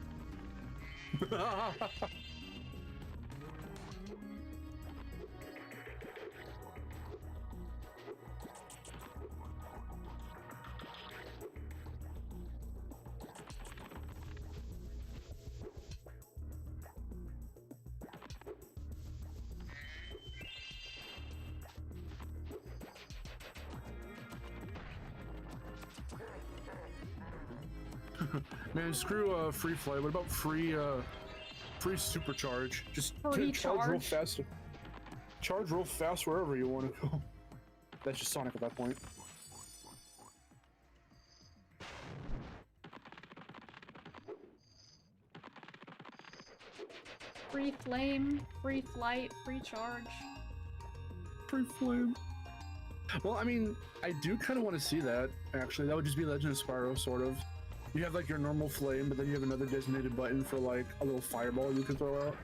Man, screw free flight. What about free supercharge? Just Free charge real charge? fast. Charge real fast wherever you want to go. That's just Sonic at that point. Free flame, free flight, free charge. Free flame. Well, I mean, I do kind of want to see that, actually. That would just be Legend of Spyro, sort of. You have like your normal flame, but then you have another designated button for like a little fireball you can throw out.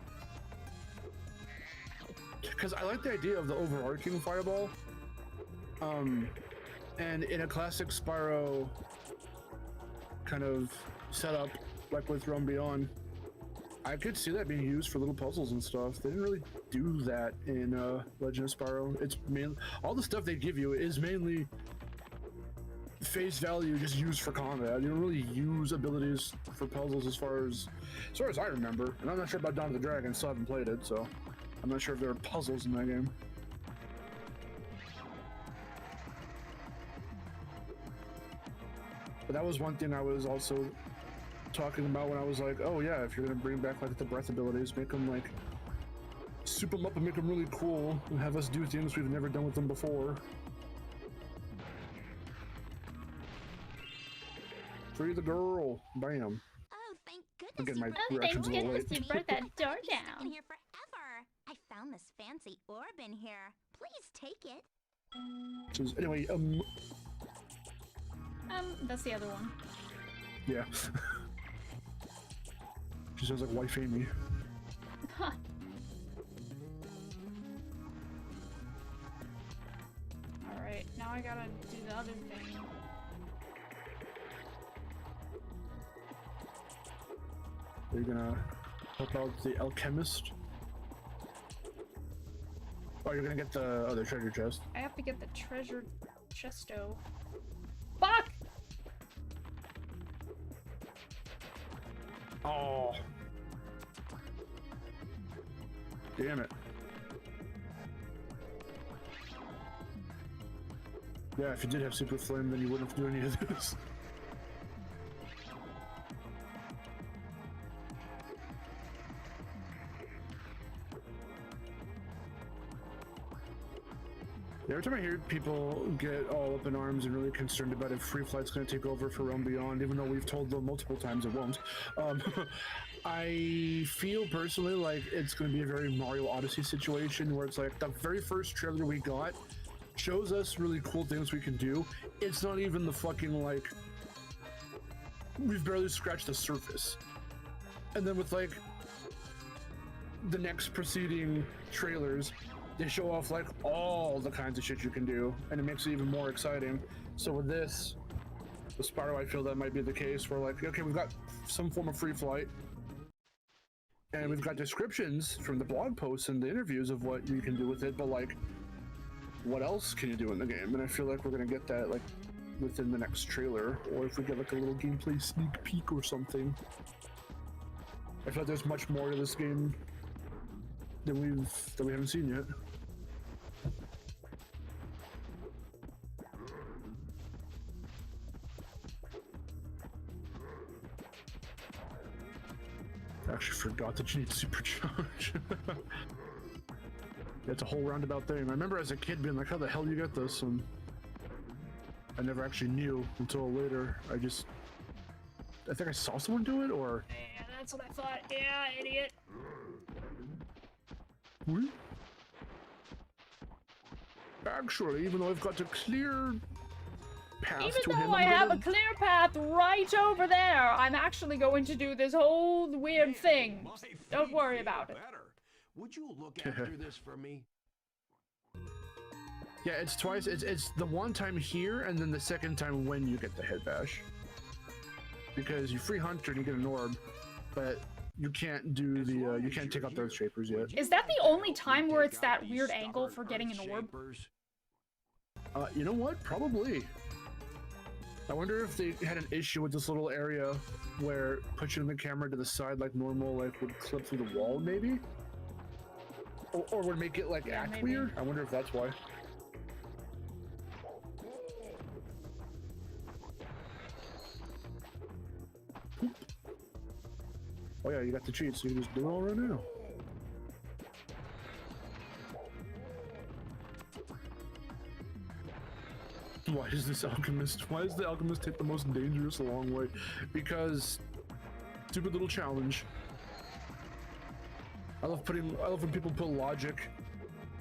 Because I like the idea of the overarching fireball. And in a classic Spyro kind of setup, like with Realm Beyond, I could see that being used for little puzzles and stuff. They didn't really do that in Legend of Spyro. It's mainly all the stuff they give you is mainly face value, just used for combat. You don't really use abilities for puzzles as far as I remember. And I'm not sure about Dawn of the Dragon, still haven't played it, so I'm not sure if there are puzzles in that game. But that was one thing I was also talking about when I was like, oh yeah, if you're gonna bring back like the breath abilities, make them like soup them up and make them really cool and have us do things we've never done with them before. Free the girl. Bam. Oh, thank goodness I'm getting you my brought reactions a little late. you brought that door It's down. been here forever. I found this fancy orb in here. Please take it. So anyway, That's the other one. yeah. She sounds like wife Amy. Huh. Alright, now I gotta do the other thing. Are you gonna help out the alchemist? Oh, you're gonna get the other treasure chest. I have to get the treasure chesto. Fuck! Oh. Damn it. Yeah, if you did have Super Flame, then you wouldn't have to do any of this. Every time I hear people get all up in arms and really concerned about if Free Flight's going to take over for Realm Beyond, even though we've told them multiple times it won't, I feel personally like it's going to be a very Mario Odyssey situation where it's like the very first trailer we got shows us really cool things we can do. It's not even the fucking like, we've barely scratched the surface. And then with like the next preceding trailers, they show off like all the kinds of shit you can do, and it makes it even more exciting. So with this, with Spyro, I feel that might be the case where like, okay, we've got some form of Free Flight, and we've got descriptions from the blog posts and the interviews of what you can do with it, but like, what else can you do in the game? And I feel like we're gonna get that like within the next trailer, or if we get like a little gameplay sneak peek or something. I feel like there's much more to this game than we haven't seen yet. I actually forgot that you need supercharge. It's a whole roundabout thing. I remember as a kid being like, how the hell do you get this? And I never actually knew until later. I think I saw someone do it, or... Yeah, that's what I thought. Yeah, idiot. Actually, even though I've got a clear path Even to though him, I have a clear path right over there, I'm actually going to do this whole weird thing. Don't worry about it. Would you look after this for me? Yeah, it's twice. It's the one time here, and then the second time when you get the head bash. Because you free Hunter and you get an orb, but you can't do the you can't take out the Earth Shapers yet. Is that the only time where it's that weird angle for getting an orb? You know what? Probably. I wonder if they had an issue with this little area where pushing the camera to the side like normal like would clip through the wall, maybe? Or would make it like act maybe. weird? I wonder if that's why. Oh yeah, you got the cheats, so you can just do it all right now. Why does the alchemist take the most dangerous long way? Because stupid little challenge. I love when people put logic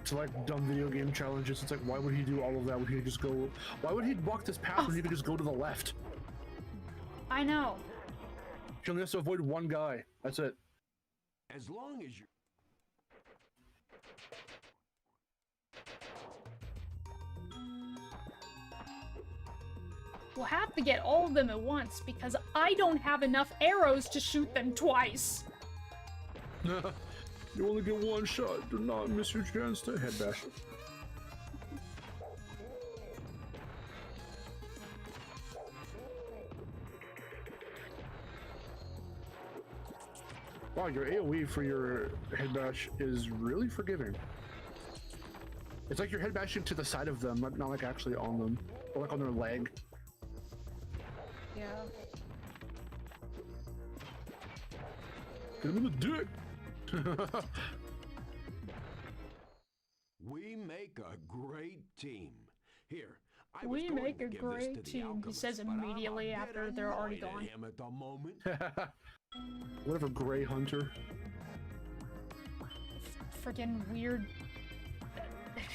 to like dumb video game challenges. It's like, why would he do all of that when he could just go, why would he walk this path when he could just go to the left? I know. He only has to avoid one guy. That's it. As long as you... We'll have to get all of them at once because I don't have enough arrows to shoot them twice. You only get one shot. Do not miss your chance to head bash. Wow, your AoE for your head bash is really forgiving. It's like you're head bashing to the side of them, not like actually on them, or like on their leg. Yeah. Get him in the dick. We make a great team. Here, We make a great team, he says immediately after they're already gone. Him at the moment. Whatever, Gray Hunter. Freaking weird.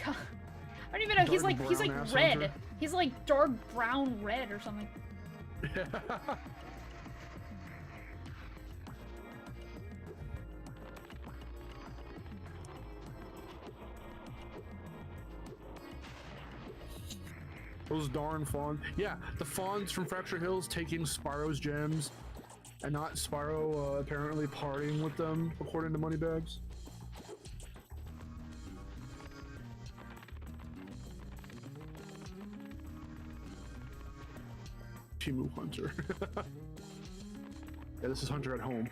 I don't even know. He's like red. Hunter. He's like dark brown red or something. Those darn fawns. Yeah, the fawns from Fracture Hills taking Spyro's gems, and not Spyro apparently partying with them, according to Moneybags. Timu Hunter. Yeah, this is Hunter at home.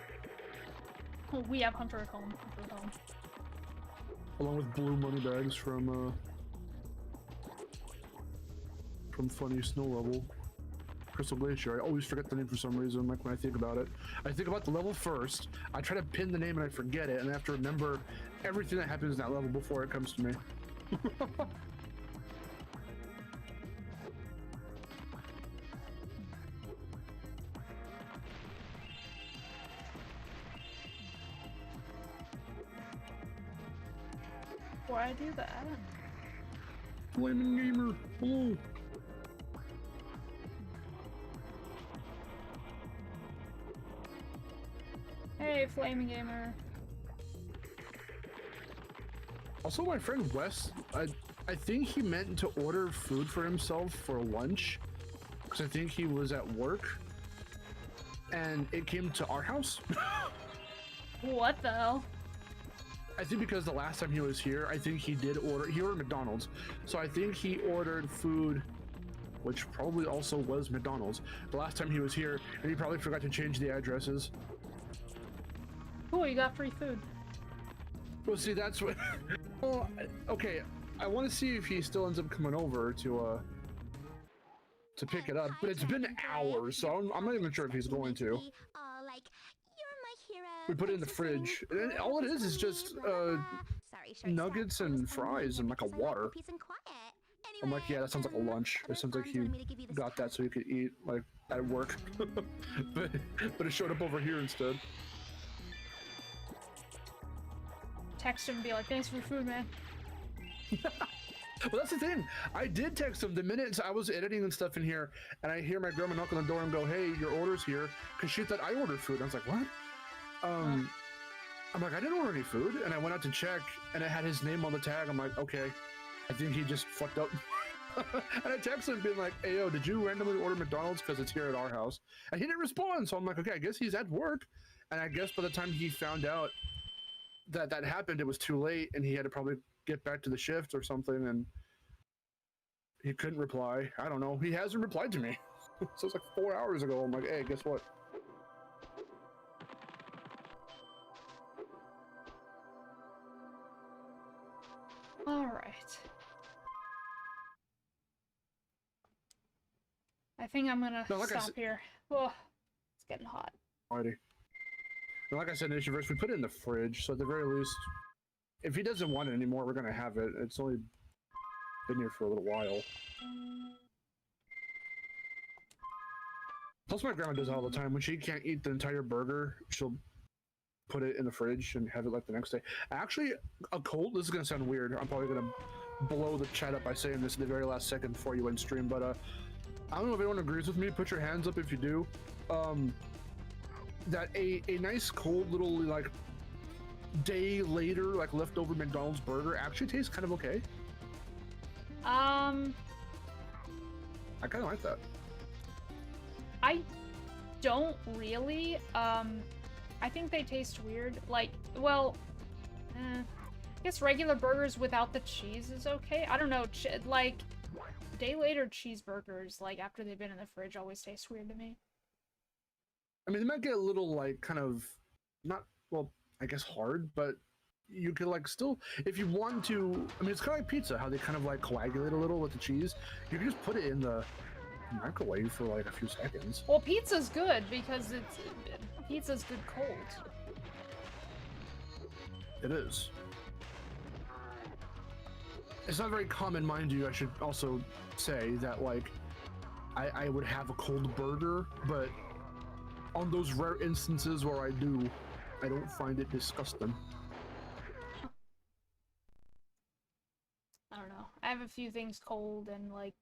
Well, we have Hunter at home. Hunter at home. Along with blue Moneybags from some funny snow level. Crystal Glacier. I always forget the name for some reason, like when I think about it. I think about the level first, I try to pin the name and I forget it, and I have to remember everything that happens in that level before it comes to me. Before I do that. Flaming Gamer, hello. Hey, Flaming Gamer. Also, my friend Wes, I think he meant to order food for himself for lunch, because I think he was at work, and it came to our house. What the hell? I think because the last time he was here, I think he ordered McDonald's. So I think he ordered food, which probably also was McDonald's, the last time he was here, and he probably forgot to change the addresses. Cool, you got free food. Well, see, that's what... Well, okay, I want to see if he still ends up coming over to pick it up, but it's been hours, so I'm not even sure if he's going to. Like, you're my hero. We put it in the fridge, and all it is just nuggets and fries and like a water. I'm like, yeah, that sounds like a lunch. It sounds like he got that so he could eat like at work, but it showed up over here instead. Text him and be like, thanks for the food, man. Well, that's the thing. I did text him the minute I was editing and stuff in here, and I hear my grandma knock on the door and go, "Hey, your order's here," because she thought I ordered food. I was like, "What?" I'm like, "I didn't order any food," and I went out to check, and it had his name on the tag. I'm like, "Okay, I think he just fucked up." And I texted him being like, "Hey, yo, did you randomly order McDonald's because it's here at our house?" And he didn't respond, so I'm like, "Okay, I guess he's at work." And I guess by the time he found out that happened, it was too late, and he had to probably get back to the shift or something, and he couldn't reply. I don't know. He hasn't replied to me. So it's like 4 hours ago. I'm like, hey, guess what? All right. I think I'm gonna stop here. Oh, it's getting hot. Alrighty. And like I said in Issueverse, we put it in the fridge, so at the very least, if he doesn't want it anymore, we're gonna have it. It's only been here for a little while. Plus, my grandma does it all the time. When she can't eat the entire burger, she'll put it in the fridge and have it like the next day. Actually, this is gonna sound weird. I'm probably gonna blow the chat up by saying this at the very last second before you end stream, but I don't know if anyone agrees with me. Put your hands up if you do. That a nice cold little like day later like leftover McDonald's burger actually tastes kind of okay. I kind of like that. I don't really. I think they taste weird. Like, well, I guess regular burgers without the cheese is okay. I don't know. Like, day later cheeseburgers, like after they've been in the fridge, always taste weird to me. I mean, they might get a little like kind of not, well, I guess hard, but you could like still, if you want to, I mean, it's kind of like pizza, how they kind of like coagulate a little with the cheese. You can just put it in the microwave for like a few seconds. Well, pizza's good because pizza's good cold. It is. It's not very common, mind you. I should also say that like I would have a cold burger, but on those rare instances where I do, I don't find it disgusting. I don't know. I have a few things cold, and like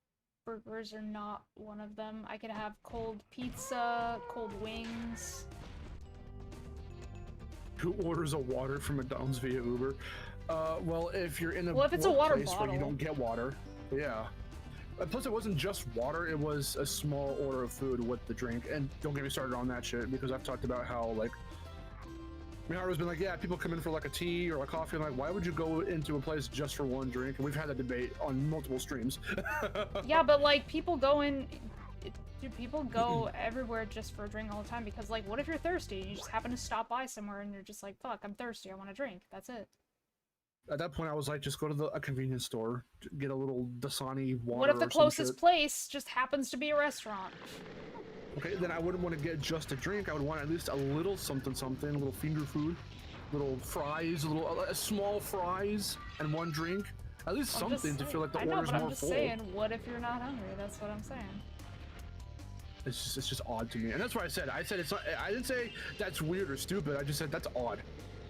burgers are not one of them. I could have cold pizza, cold wings. Who orders a water from McDonald's via Uber? Well, if you're in a if it's a water place bottle where you don't get water, yeah. Plus, it wasn't just water, it was a small order of food with the drink. And don't get me started on that shit, because I've talked about how, like, Miharu's been like, yeah, people come in for, like, a tea or a coffee, and like, why would you go into a place just for one drink? And we've had that debate on multiple streams. Yeah, but, like, people go everywhere just for a drink all the time, because, like, what if you're thirsty? You just happen to stop by somewhere, and you're just like, fuck, I'm thirsty, I want a drink. That's it. At that point, I was like, just go to a convenience store, get a little Dasani water. What if the or some closest shit. place just happens to be a restaurant? Okay, then I wouldn't want to get just a drink. I would want at least a little something, a little finger food, little fries, small fries, and one drink. At least something to feel like the order's more full. I'm just saying, what if you're not hungry? That's what I'm saying. It's just odd to me, and that's why I said it's not. I didn't say that's weird or stupid. I just said that's odd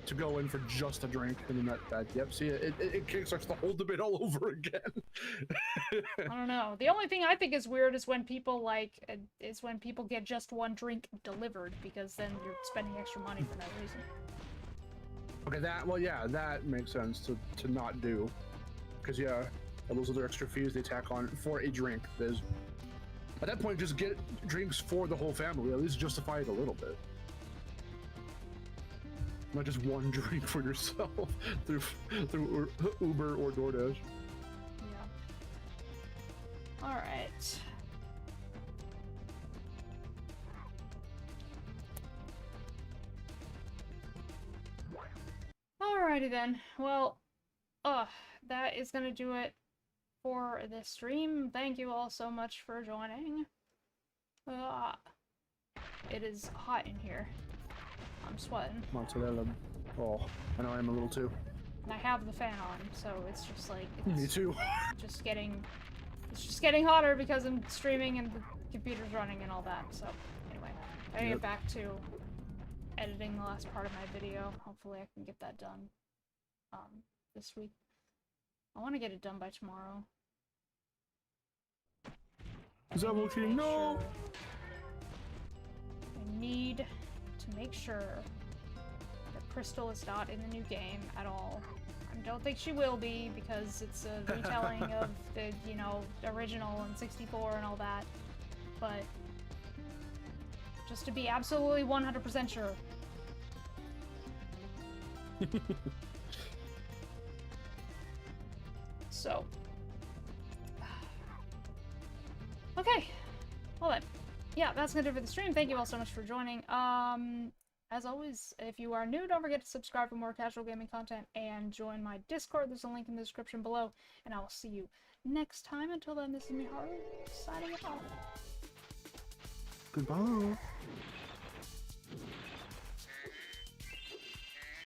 to go in for just a drink, and then that yep. See, it kickstarts the whole debate all over again. I don't know. The only thing I think is weird is when people get just one drink delivered, because then you're spending extra money for no reason. Okay, that makes sense to not do, because those are the extra fees they tack on for a drink. At that point, just get drinks for the whole family. At least justify it a little bit. Not just one drink for yourself through Uber or DoorDash. Yeah. All right. Alrighty then. Well, that is gonna do it for this stream. Thank you all so much for joining. It is hot in here. I'm sweating. Oh, I know I am a little too. And I have the fan on, so it's just like Me too. it's just getting hotter because I'm streaming and the computer's running and all that. So anyway, I gotta get back to editing the last part of my video. Hopefully I can get that done this week. I want to get it done by tomorrow. Is that working? No! I need to make sure that Crystal is not in the new game at all. I don't think she will be, because it's a retelling of the, original and 64 and all that. But just to be absolutely 100% sure. So. Okay. Well then. Yeah, that's gonna do it for the stream. Thank you all so much for joining. As always, if you are new, don't forget to subscribe for more casual gaming content and join my Discord. There's a link in the description below. And I will see you next time. Until then, this is Miharu, signing off. Goodbye.